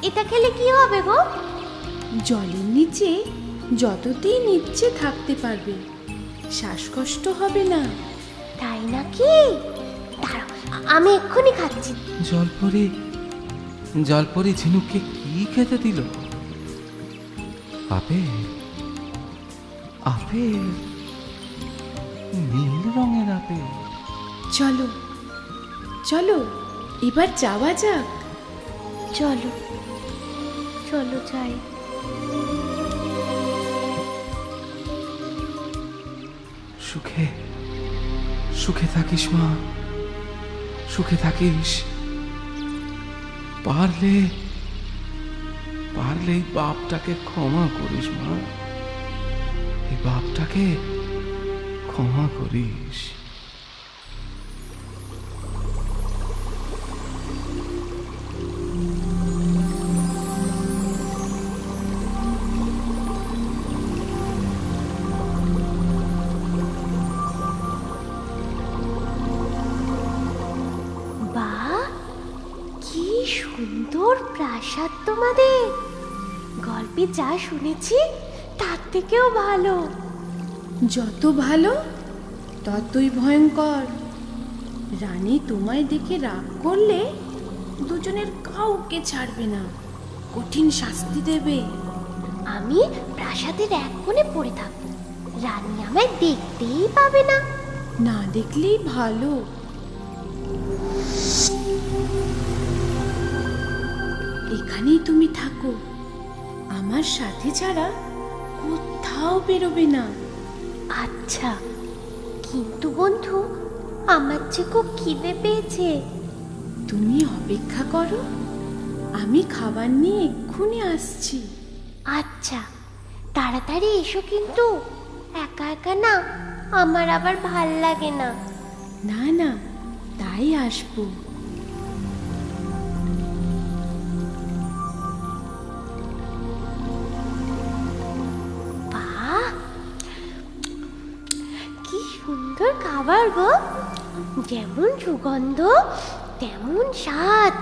এটা খেলে কি হবে গো? জলের নিচে যতদিন ইচ্ছে থাকতে পারবে, শ্বাসকষ্ট হবে না। তাই নাকি? দাঁড়াও, আমি এক্ষুনি খাচ্ছি। জলপরি ঝিনুককে কি খেতে দিল? আপেল, নীল রঙের আপেল। চলো চলো, এবার যাওয়া যাক। চলো চলো যাই। সুখে থাকিস মা, সুখে থাকিস। পারলে এই বাপটাকে ক্ষমা করিস মা, এই বাপটাকে ক্ষমা করিস। সুন্দর প্রাসাদ তোমাদের। গল্পে যা শুনেছি তার থেকেও ভালো। যত ভালো ততই ভয়ঙ্কর। রানী তোমায় দেখে রাগ করলে দুজনের কাউকে ছাড়বে না, কঠিন শাস্তি দেবে। আমি প্রাসাদের এক কোণে পড়ে থাকবো, রানী আমায় দেখতেই পাবে না। না দেখলেই ভালো। এখানেই তুমি থাকো, আমার সাথে ছাড়া কোথাও বেরোবে না। আচ্ছা, কিন্তু বন্ধু, আমার যে খুব খিদে পেয়েছে। তুমি অপেক্ষা করো, আমি খাবার নিয়ে এক্ষুনি আসছি। আচ্ছা, তাড়াতাড়ি এসো কিন্তু। একা একা না আমার আবার ভাল লাগে না। না না, তাই আসবো। বাহ, কি সুন্দর খাবার গো! যেমন সুগন্ধ তেমন স্বাদ।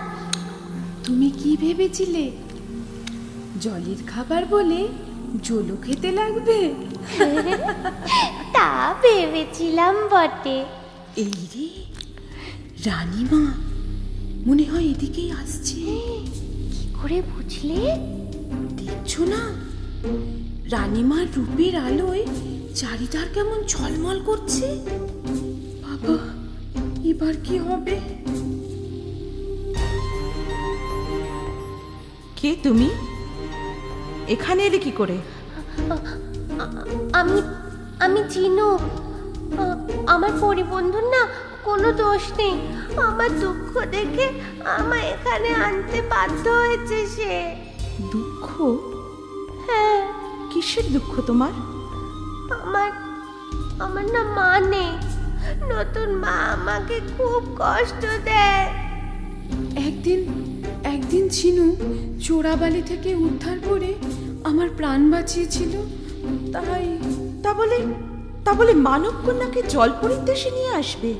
তুমি কি ভেবেছিলে জলের খাবার বলে জলও খেতে লাগবে? তা ভেবেছিলাম বটে। এই রে, রানীমা মনে হয় এদিকেই আসছে। কি করে বুঝলে? দেখছো না, রানীমার রূপের আলোয় চারিধার কেমন ঝলমল করছে। বাবা, এবার কি হবে? কে তুমি? এখানে এলে কি করে? আমি আমি চিনু। আমার পরিবন্ধুর না কোনো দোষ নেই। আমার দুঃখ দেখে আমায় এখানে আনতে বাধ্য হয়েছে সে। দুঃখ? হ্যাঁ। কিসের দুঃখ তোমার? আমার আমার না মা নেই। নতুন মা আমাকে খুব কষ্ট দেয়। একদিন চিনু চোরাবালি থেকে উদ্ধার করে আমার প্রাণ বাঁচিয়েছিল। তা বলে মানব কন্যাকে জল পরিদেশে নিয়ে আসবে?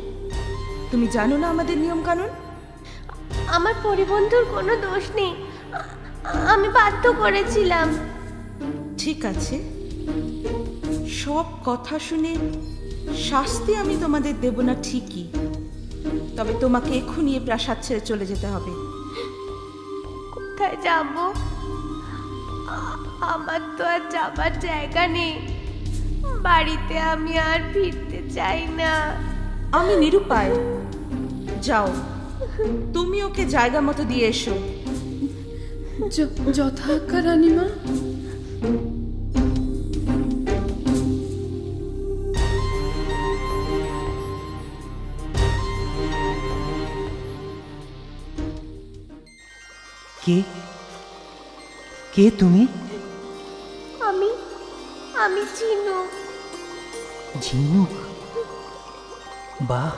তুমি জানো না আমাদের নিয়ম কানুন? আমার পরিবন্ধুর কোনো দোষ নেই, আমি বাধ্য করেছিলাম। ঠিক আছে, সব কথা শুনে শাস্তি আমি তোমাদের দেব না ঠিকই, তবে তোমাকে এক্ষুনি এ প্রাসাদ ছেড়ে চলে যেতে হবে। কোথায় যাব? আমার তো আর যাবার জায়গা নেই। বাড়িতে আমি আর ফিরতে চাই না। আমি নিরুপায়। যাও, তুমি ওকে জায়গা মতো দিয়ে এসো। যথাজ্ঞা রানীমা। কে কে তুমি? আমি চিনু। ঝিনুক? বাহ,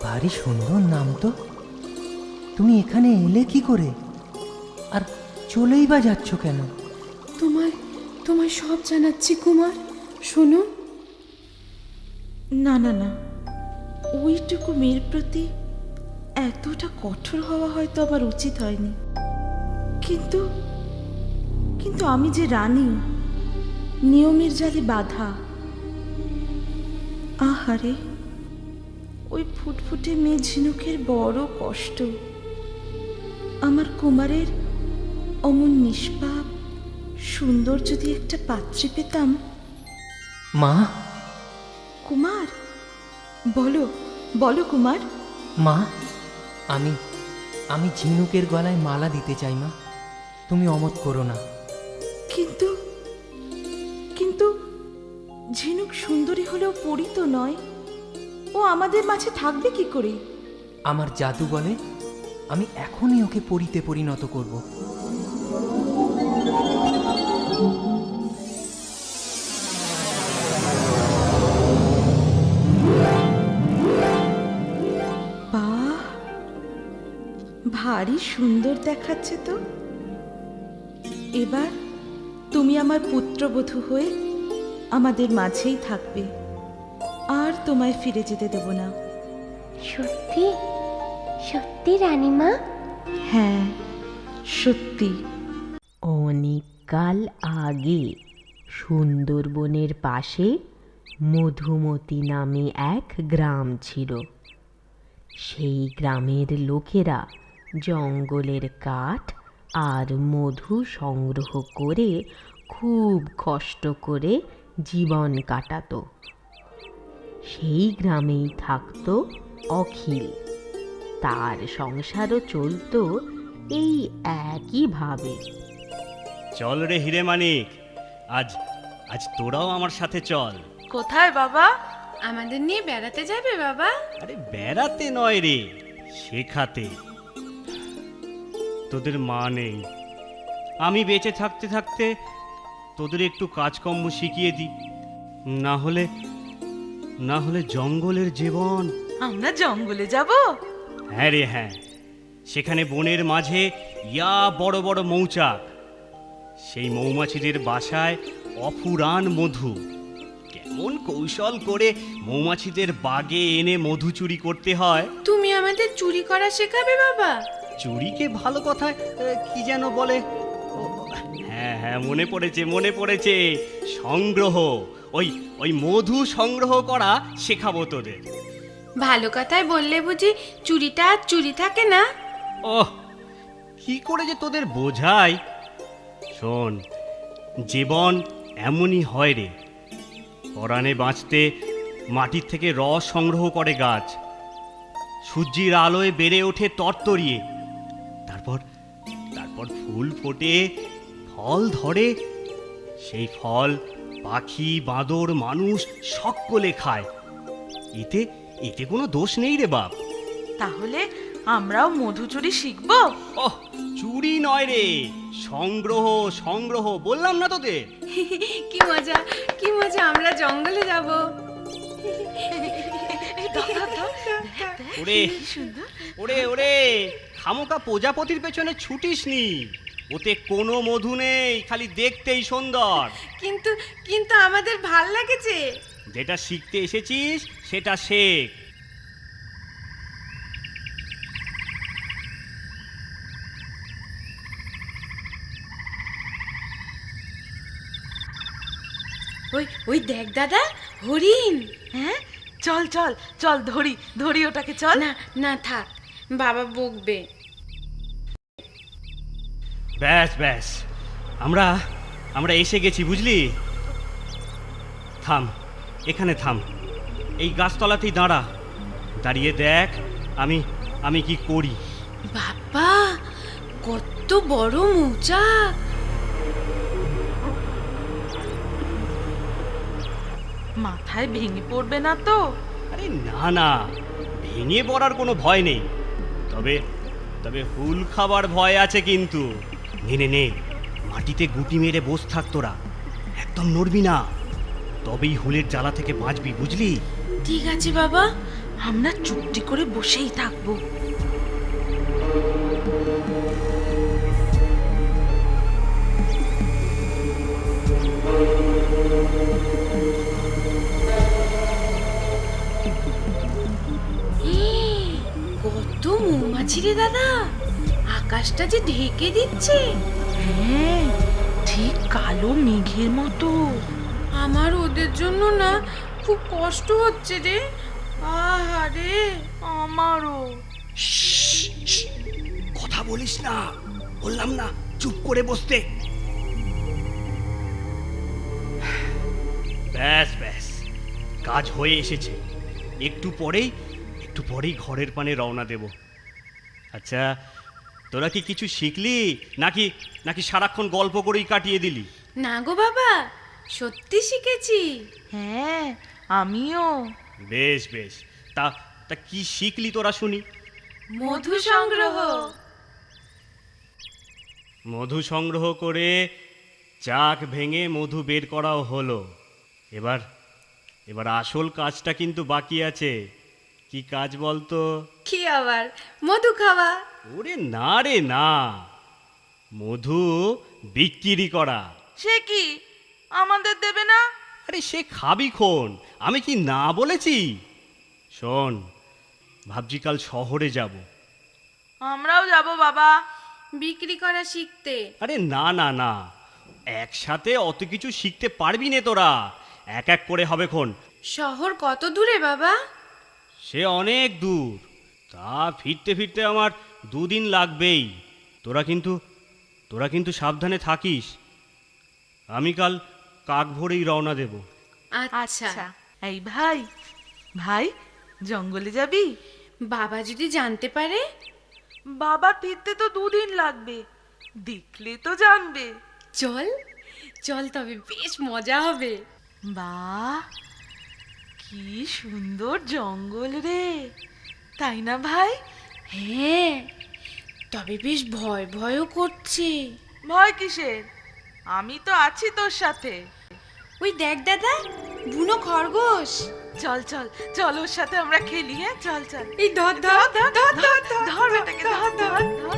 ভারী সুন্দর নাম তো। তুমি এখানে এলে কি করে, আর চলেই বা যাচ্ছ কেন? তোমায় সব জানাচ্ছি কুমার, শোনো। না না না, ওইটুকু মেয়ের প্রতি এতটা কঠোর হওয়া হয়তো আমার উচিত হয়নি। কিন্তু কিন্তু আমি যে রানী, নিয়মের জালে বাধা। আহারে, ওই ফুটফুটে মেয়ে ঝিনুকের বড় কষ্ট। আমার কুমারের অমন নিষ্পাপ সুন্দর যদি একটা পাত্রী পেতাম। মা? কুমার, বলো বলো কুমার। মা, আমি ঝিনুকের গলায় মালা দিতে চাই মা, তুমি অমত করো না। কিন্তু কিন্তু ঝিনুক সুন্দরী হলেও পরী তো নয়, ও আমাদের মাঝে থাকবে কি করে? আমার জাদু বলে আমি এখনই ওকে পরীতে পরিণত করব। বাহ, ভারী সুন্দর দেখাচ্ছে তো। এবার তুমি আমার পুত্রবধূ হয়ে আমাদের মাঝেই থাকবে, আর তোমায় ফিরে যেতে দেব না। সত্যি সত্যি রানীমা? হ্যাঁ, সত্যি। অনেককাল আগে সুন্দরবনের পাশে মধুমতি নামে এক গ্রাম ছিল। সেই গ্রামের লোকেরা জঙ্গলের কাঠ আর মধু সংগ্রহ করে খুব কষ্ট করে জীবন কাটাতো। সেই গ্রামেই থাকতো অখিল। তার সংসারও চলতো এই একইভাবে। চল রে হিরে মানিক, আজ আজ তোরাও আমার সাথে চল। কোথায় বাবা? আমাদের নিয়ে বেড়াতে যাবে বাবা? আরে বেড়াতে নয় রে, শেখাতে। তোদের মা নেই, আমি বেঁচে থাকতে থাকতে তোদের একটু কাজকর্ম শিখিয়ে দিই। না হলে জঙ্গলের জীবন। আমরা জঙ্গলে যাব? হ্যাঁ রে হ্যাঁ, সেখানে বনের মাঝে ইয়া বড় বড় মৌচাক, সেই মৌমাছিদের বাসায় অফুরান মধু। কেমন কৌশল করে মৌমাছিদের বাগে এনে মধু চুরি করতে হয়। তুমি আমাদের চুরি করা শেখাবে বাবা? চুরিকে ভালো কথায় কি যেন বলে? হ্যাঁ হ্যাঁ, মনে পড়েছে, সংগ্রহ। ওই মধু সংগ্রহ করা শেখাবো তোদের। ভালো কথায় বললে বুঝি চুরিটা আর চুরি থাকে না? ওহ, কি করে যে তোদের বোঝাই। শোন, জীবন এমনই হয় রে। পরাণে বাঁচতে মাটির থেকে রস সংগ্রহ করে গাছ, সূর্যের আলোয় বেড়ে ওঠে তরতরিয়ে। তারপর ফুল ফোটে, ফল ধরে। সেই ফল পাখি, বাঁদর, মানুষ সকলে খায়। এতে কোনো দোষ নেই রে বাপ। তাহলে আমরাও মধু চুরি শিখবো? ওহ, চুরি নয় রে, সংগ্রহ বললাম না তোদের? কি মজা, আমরা জঙ্গলে যাব। ওরে খামোকা প্রজাপতির পেছনে ছুটিস নি, ওতে কোনো মধু নেই, খালি দেখতেই সুন্দর। কিন্তু আমাদের ভাল লাগেছে। যেটা শিখতে এসেছিস সেটা শেখ। ওই দেখ দাদা, হরিণ। হ্যাঁ, চল চল চল, ধরি ওটাকে, চল। না থাক, বাবা বকবে। ব্যাস আমরা এসে গেছি, বুঝলি? থাম, এখানে থাম, এই গাছতলাতেই দাঁড়িয়ে দেখ আমি কি করি। বাবা, কত বড় মৌচাক! মাথায় ভেঙে পড়বে না তো? আরে না, ভেঙে পড়ার কোনো ভয় নেই। তবে হুল খাবার ভয় আছে কিন্তু। নে, মাটিতে গুটি মেরে বস থাক তোরা, একদম নড়বি না, তবেই হুলের জ্বালা থেকে বাঁচবি, বুঝলি? ঠিক আছে বাবা, আমরা চুপটি করে বসেই থাকবো। কত মৌমাছি রে দাদা, আকাশটা যে ঢেকে দিচ্ছে। হ্যাঁ, ঠিক কালো মেঘের মতো। আমার ওদের জন্য না খুব কষ্ট হচ্ছে রে। আহারে, আমারও। কথা বলিস না, বললাম না চুপ করে বসতে। ব্যাস, কাজ হয়ে এসেছে। একটু পরেই ঘরের পানে রওনা দেব। আচ্ছা, তোরা কি কিছু শিখলি নাকি সারাক্ষণ গল্প করেই কাটিয়ে দিলি? না গো বাবা, সত্যি শিখেছি। হ্যাঁ, আমিও। বেশ, তা কি শিখলি তোরা শুনি? মধু সংগ্রহ করে চাক ভেঙে মধু বের করাও হলো। এবার আসল কাজটা কিন্তু বাকি আছে। কি কাজ বলতো? কি আবার? মধু খাওয়া? ওরে না রে না, মধু বিক্রি করা। সে কি, আমাদের দেবে না? আরে সে খাবি খন, আমি কি না বলেছি? শোন, ভাবছি কাল শহরে যাব। আমরাও যাব বাবা, বিক্রি করা শিখতে। আরে না, একসাথে অত কিছু শিখতে পারবি না তোরা, এক করে হবে খন। শহর কত দূরে বাবা? সে অনেক দূর, তা ফিরতে আমার 2 দিন লাগবেই। তোরা কিন্তু সাবধানে থাকিস। আমি কাল কাক ভোরেই রওনা দেব। আচ্ছা। এই ভাই, জঙ্গলে যাবি? বাবা যদি জানতে পারে? বাবা ফিরতে তো 2 দিন লাগবে, দেখলে তো জানবে। চল চল, তবে বেশ মজা হবে। বাহ, কি সুন্দর জঙ্গল রে, তাই না ভাই? হ্যাঁ, তবে বেশ ভয় ভয়ও করছে। ভয় কিসের? আমি তো আছি তোর সাথে। ওই দেখ দাদা, বুনো খরগোশ। চল চল চল, ওর সাথে আমরা খেলি। হ্যাঁ, চল চল। এই ধর ধর ধর ধর ধর ধর বেটাকে, ধর ধর ধর।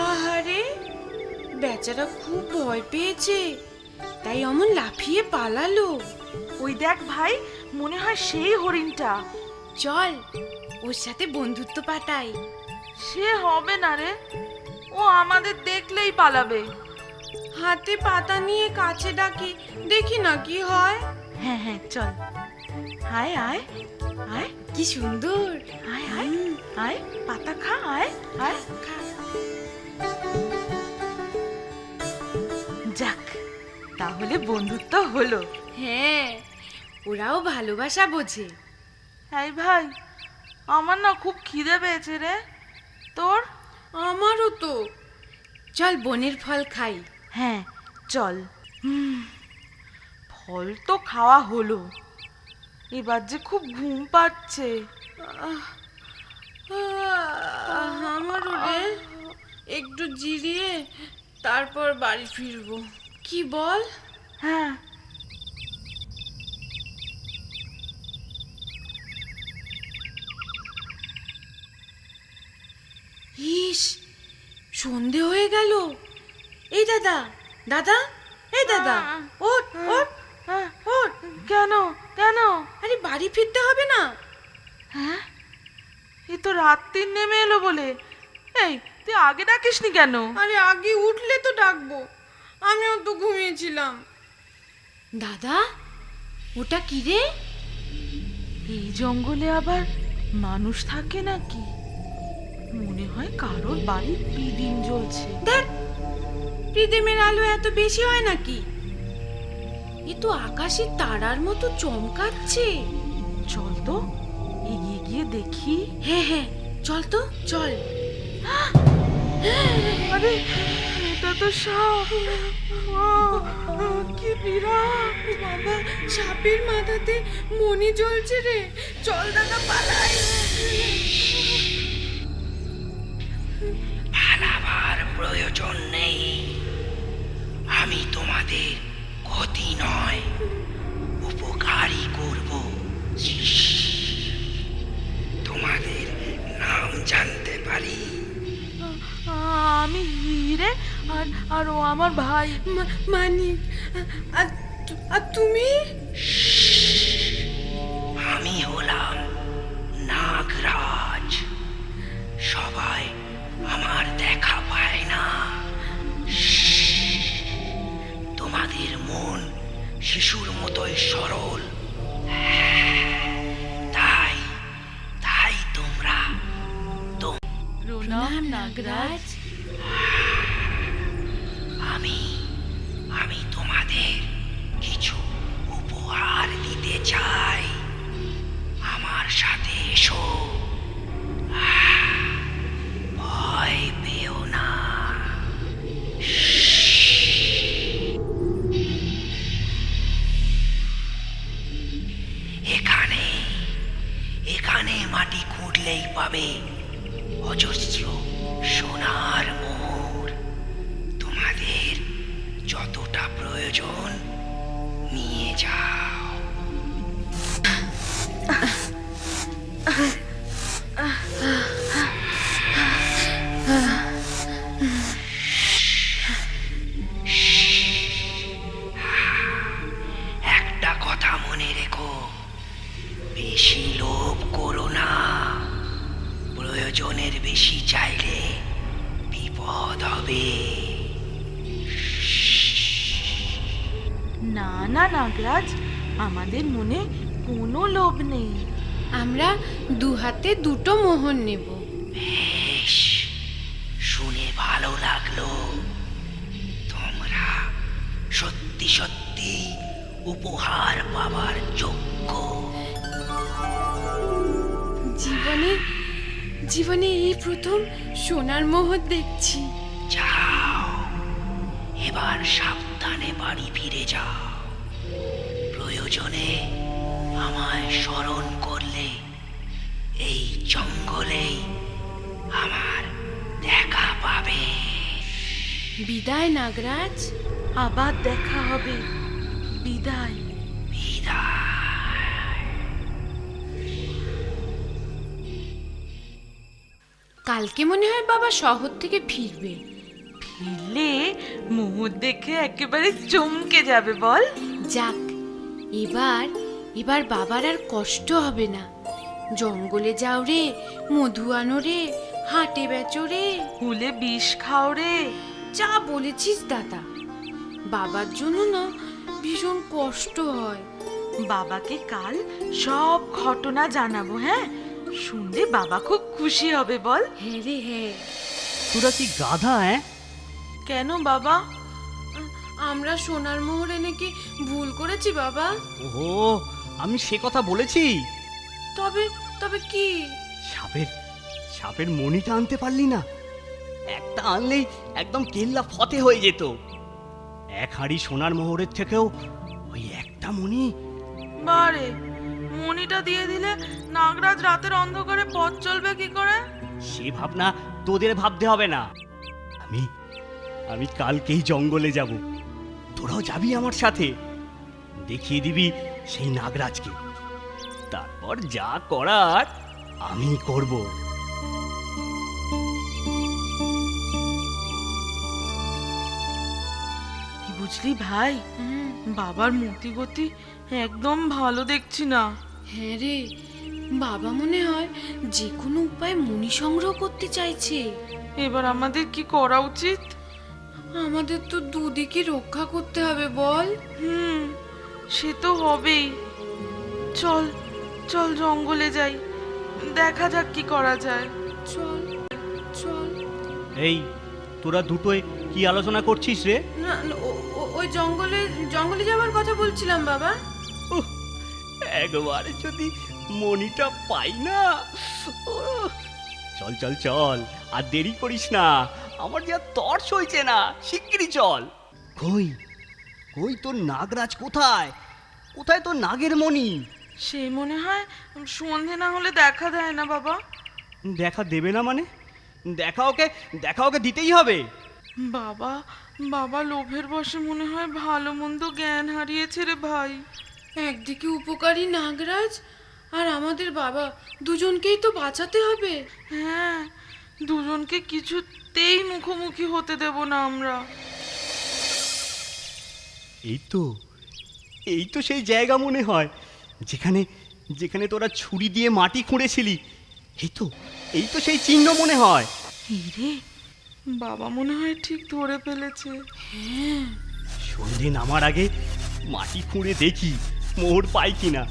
আহারে, বেচারা খুব ভয় পেয়েছে, তাই অমন লাফিয়ে পালালো। ওই দেখ ভাই, মনে হয় সেই হরিণটা। চল, ওর সাথে বন্ধুত্ব পাতাই। সে হবে না রে, ও আমাদের দেখলেই পালাবে। হাতে পাতা নিয়ে কাছে ডাকি, দেখি না কি হয়। হ্যাঁ হ্যাঁ, চল। আয় আয় আয়, কি সুন্দর। আয় আয় আয়, পাতা খা, আয় আয় খা। যাক, তাহলে বন্ধুত্ব হলো। হ্যাঁ, ওরাও ভালোবাসা বোঝে। এই ভাই, আমার না খুব খিদে পেয়েছে রে। তোর? আমারও তো। চল বনের ফল খাই। হ্যাঁ চল। ফল তো খাওয়া হলো, এবার যে খুব ঘুম পাচ্ছে। আমারও রে, একটু জিরিয়ে তারপর বাড়ি ফিরবো, কি বল? হ্যাঁ। ইস, সন্ধে হয়ে গেল। এই দাদা, দাদা, এই দাদা, ওঠ ওঠ ওঠ। কেন কেন? আরে বাড়ি ফিরতে হবে না? হ্যাঁ, এ তো রাত্রির নেমে এলো বলে। এই, তুই আগে ডাকিসনি কেন? আরে আগে উঠলে তো ডাকবো, আমিও তো ঘুমিয়েছিলাম। দাদা, ওটা কি রে? এই জঙ্গলে আবার মানুষ থাকে নাকি? মনে হয় কারোর বাড়ি পিদিম জ্বলছে। দেখ, পিদিমের আলো এত বেশি হয় নাকি? এ তো আকাশে তারার মতো চমকাচ্ছে। চল তো, এগিয়ে গিয়ে দেখি। হ্যাঁ হ্যাঁ, চল তো চল। আরে, এটা তো সাপ। কি বিরাট! বাবা, সাপের মাথাতে মণি জ্বলছে রে। চল দাদা, পালাই। পালাবার প্রয়োজন নেই, আমি তোমাদের ক্ষতি নয় উপকারই করব। তোমাদের নাম জানতে পারি? আমি হিরে, আর ও আমার ভাই মানিক। আর তুমি? আমি হলাম নাগরাজ। সবাই আমার দেখা পায় না। তোমাদের মন শিশুর মতোই সরল, তাই তাই তোমরা প্রণাম নাগরাজ। আমি তোমাদের কিছু উপহার দিতে চাই। আমার সাথে এসো, ভয় পেও না। এখানে মাটি খুঁড়লেই পাবে অজস্র সোনার মোহর। তোমাদের যতটা প্রয়োজন নিয়ে যাও। একটা কথা মনে রেখো, বেশি লোভ করো না। প্রয়োজনের বেশি চাইলে বিপদ হবে। না না নাগরাজ, আমাদের মনে কোনো লোভ নেই। আমরা দু হাতে দুটো মোহর নেব। বেশ, শুনে ভালো লাগলো। তোমরা সত্যি সত্যি উপহার পাবার যোগ্য। জীবনে জীবনে এই প্রথম সোনার মোহর দেখছি। যাও, এবার সাবধানে বাড়ি ফিরে যাও। প্রয়োজনে আমায় স্মরণ করলে এই জঙ্গলেই আমার দেখা পাবে। বিদায় নাগরাজ, আবার দেখা হবে। বিদায়। কালকে মনে হয় বাবা শহর থেকে ফিরবে। ফিরলে মোহর দেখে একেবারে চমকে যাবে বল। যাক, এবার এবার বাবার আর কষ্ট হবে না। জঙ্গলে যাও রে, মধু আনো রে, হাটে বেচো রে, হুলে বিষ খাও রে। যা বলেছিস দাদা। বাবার জন্য না ভীষণ কষ্ট হয়। বাবাকে কাল সব ঘটনা জানাবো। হ্যাঁ, শুনলে বাবা খুব খুশি হবে বল। হ্যাঁ রে হ্যাঁ। তোরা কি গাধা? কেন বাবা? আমরা সোনার মোহর এনে কি ভুল করেছি বাবা? ওহো, আমি সে কথা বলেছি। তবে তবে কি? সাপের মণিটা আনতে পারলি না? একটা আনলেই একদম কেল্লা ফতে হয়ে যেত। এক হাঁড়ি সোনার মোহরের থেকেও ওই একটা মণি। বারে, মণিটা দিয়ে দিলে নাগরাজ রাতের অন্ধকারে পথ চলবে কি করে? সে ভাবনা তোদের ভাবতে হবে না। আমি কালকেই জঙ্গলে যাব। তোরাও যাবি আমার সাথে। দেখিয়ে দিবি সেই নাগরাজকে। তারপর যা করার আমি করব। বুঝলি ভাই, বাবার মতিগতি একদম ভালো দেখছি না। হ্যাঁ রে, বাবা মনে হয় যে কোনো উপায়ে মণি সংগ্রহ করতে চাইছে। এবার আমাদের কি করা উচিত? আমাদের তো দুদিকে রক্ষা করতে হবে বল। সে তো হবেই। চল চল জঙ্গলে যাই, দেখা যাক কি করা যায়। চল চল। এই, তোরা দুটোয় কি আলোচনা করছিস রে? না, ওই জঙ্গলে যাওয়ার কথা বলছিলাম বাবা। একবার যদি মণিটা পাই না। চল চল চল, আর দেরি করিস না। আমার যা তর্স হইছে না, শিগগিরই চল। কই তোর নাগরাজ কোথায়? কোথায় তোর নাগের মণি? সে মনে হয় সন্ধে না হলে দেখা দেয় না বাবা। দেখা দেবে না মানে? দেখা ওকে দিতেই হবে। বাবা লোভের বশে মনে হয় ভালো মন্দ জ্ঞান হারিয়েছে রে ভাই। একদিকে উপকারী নাগরাজ, আর আমাদের বাবা, দুজনকেই তো বাঁচাতে হবে। হ্যাঁ, দুজনকে কিছুতেই মুখোমুখি হতে দেব না আমরা। এই তো সেই জায়গা মনে হয় যেখানে তোরা ছুরি দিয়ে মাটি খুঁড়েছিলি। এই তো সেই চিহ্ন মনে হয়। রে, বাবা মনে হয় ঠিক ধরে ফেলেছে। হ্যাঁ, সন্ধে নামার আগে মাটি খুঁড়ে দেখি মোহর পাই কিনা।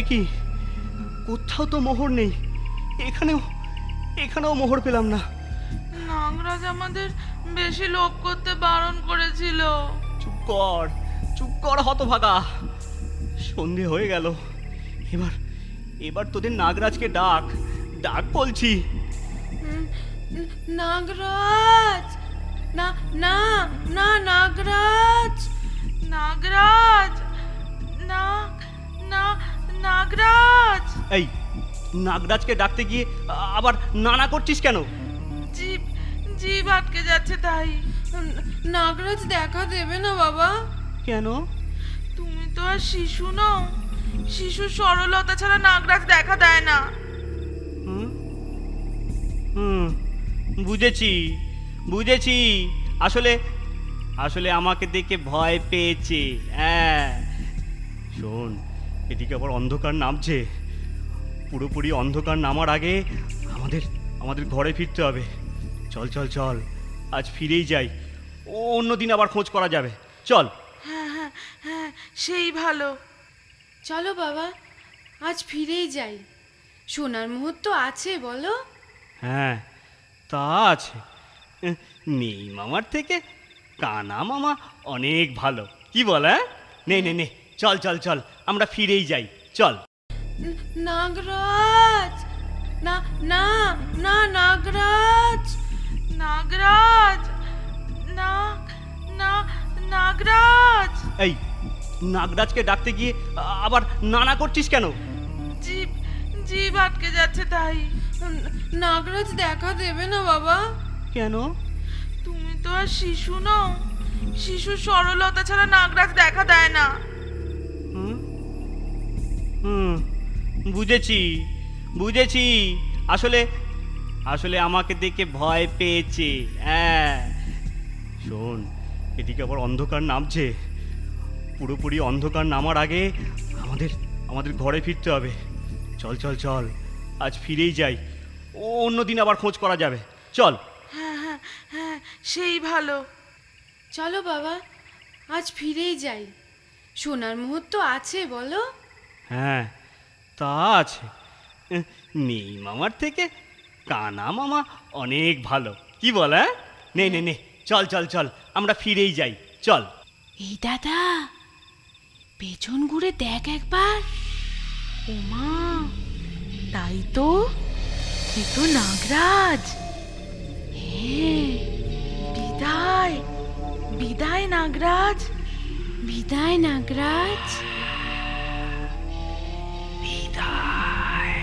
কি কোথাও তো মোহর নেই। এখানেও মোহর পেলাম না। নাগরাজ আমাদের বেশি লোভ করতে বারণ করেছিল। চুপ কর হতভাগা। সন্ধে হয়ে গেল। এবার তোদের নাগরাজকে ডাক বলছি। নাগরাজ, না না না, নাগরাজ, নাগরাজ, না না, নাগরাজ। এই, নাগরাজকে ডাকতে গিয়ে আবার নানা করছিস কেন? জিভ আটকে যাচ্ছে তাই। নাগরাজ দেখা দেবে না বাবা? কেন? তুমি তো আর শিশু নও। শিশুর সরলতা ছাড়া নাগরাজ দেখা দেয় না। বুঝেছি। আসলে আমাকে দেখে ভয় পেয়েছে। হ্যাঁ, শোন, এদিকে আবার অন্ধকার নামছে। পুরোপুরি অন্ধকার নামার আগে আমাদের ঘরে ফিরতে হবে। চল, আজ ফিরেই যাই। অন্যদিন আবার খোঁজ করা যাবে। চল। হ্যাঁ, সেই ভালো। চলো বাবা, আজ ফিরেই যাই। সোনার মুহূর্ত আছে বলো? হ্যাঁ, তা আছে। নেই মামার থেকে কানা মামা অনেক ভালো, কি বল? হ্যাঁ, নে নে নে, চল চল চল, আমরা ফিরেই যাই, চল। নাগরাজ, না না না, নাগরাজ, নাগরাজ, না না, নাগরাজ। এই নাগরাজকে ডাকতে গিয়ে আবার নানা করছিস কেন? জিভ জিভ আটকে যাচ্ছে তাই। নাগরাজ দেখা দেবে না বাবা? কেন? তুমি তো আর শিশু নও, শিশুর সরলতা ছাড়া নাগরাজ দেখা দেয় না। বুঝেছি বুঝেছি, আসলে আসলে আমাকে দেখে ভয় পেয়েছে। হ্যাঁ শোন, এদিকে আবার অন্ধকার নামছে, পুরোপুরি অন্ধকার নামার আগে আমাদের ঘরে ফিরতে হবে। চল চল চল, আজ ফিরেই যাই, অন্যদিন আবার খোঁজ করা যাবে, চল। হ্যাঁ হ্যাঁ হ্যাঁ, সেই ভালো। চলো বাবা, আজ ফিরেই যাই। সোনার মুহূর্ত আছে বলো? হ্যাঁ, তা আছে। নেই মামার থেকে কানা মামা অনেক ভালো, কি বল? হ্যাঁ, নে নে নে, চল চল চল, আমরা ফিরেই যাই, চল। এই দাদা, পেছন ঘুরে দেখ একবার। ওমা, তাই তো, এ তো নাগরাজ। হ্যাঁ, বিদায় বিদায় নাগরাজ, বিদায় নাগরাজ। বিদায়,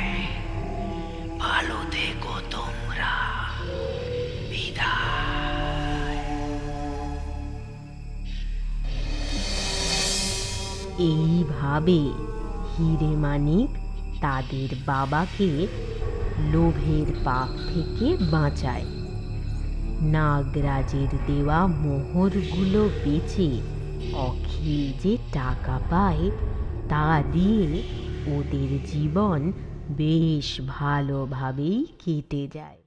ভালো থেকো তোমরা, বিদায়। এইভাবে হিরে মানিক তাদের বাবাকে লোভের পাপ থেকে বাঁচায়। নাগরাজের দেওয়া মোহরগুলো বেচে অখিল যে টাকা পায় তা দিয়ে ওদের জীবন বেশ ভালোভাবেই কেটে যায়।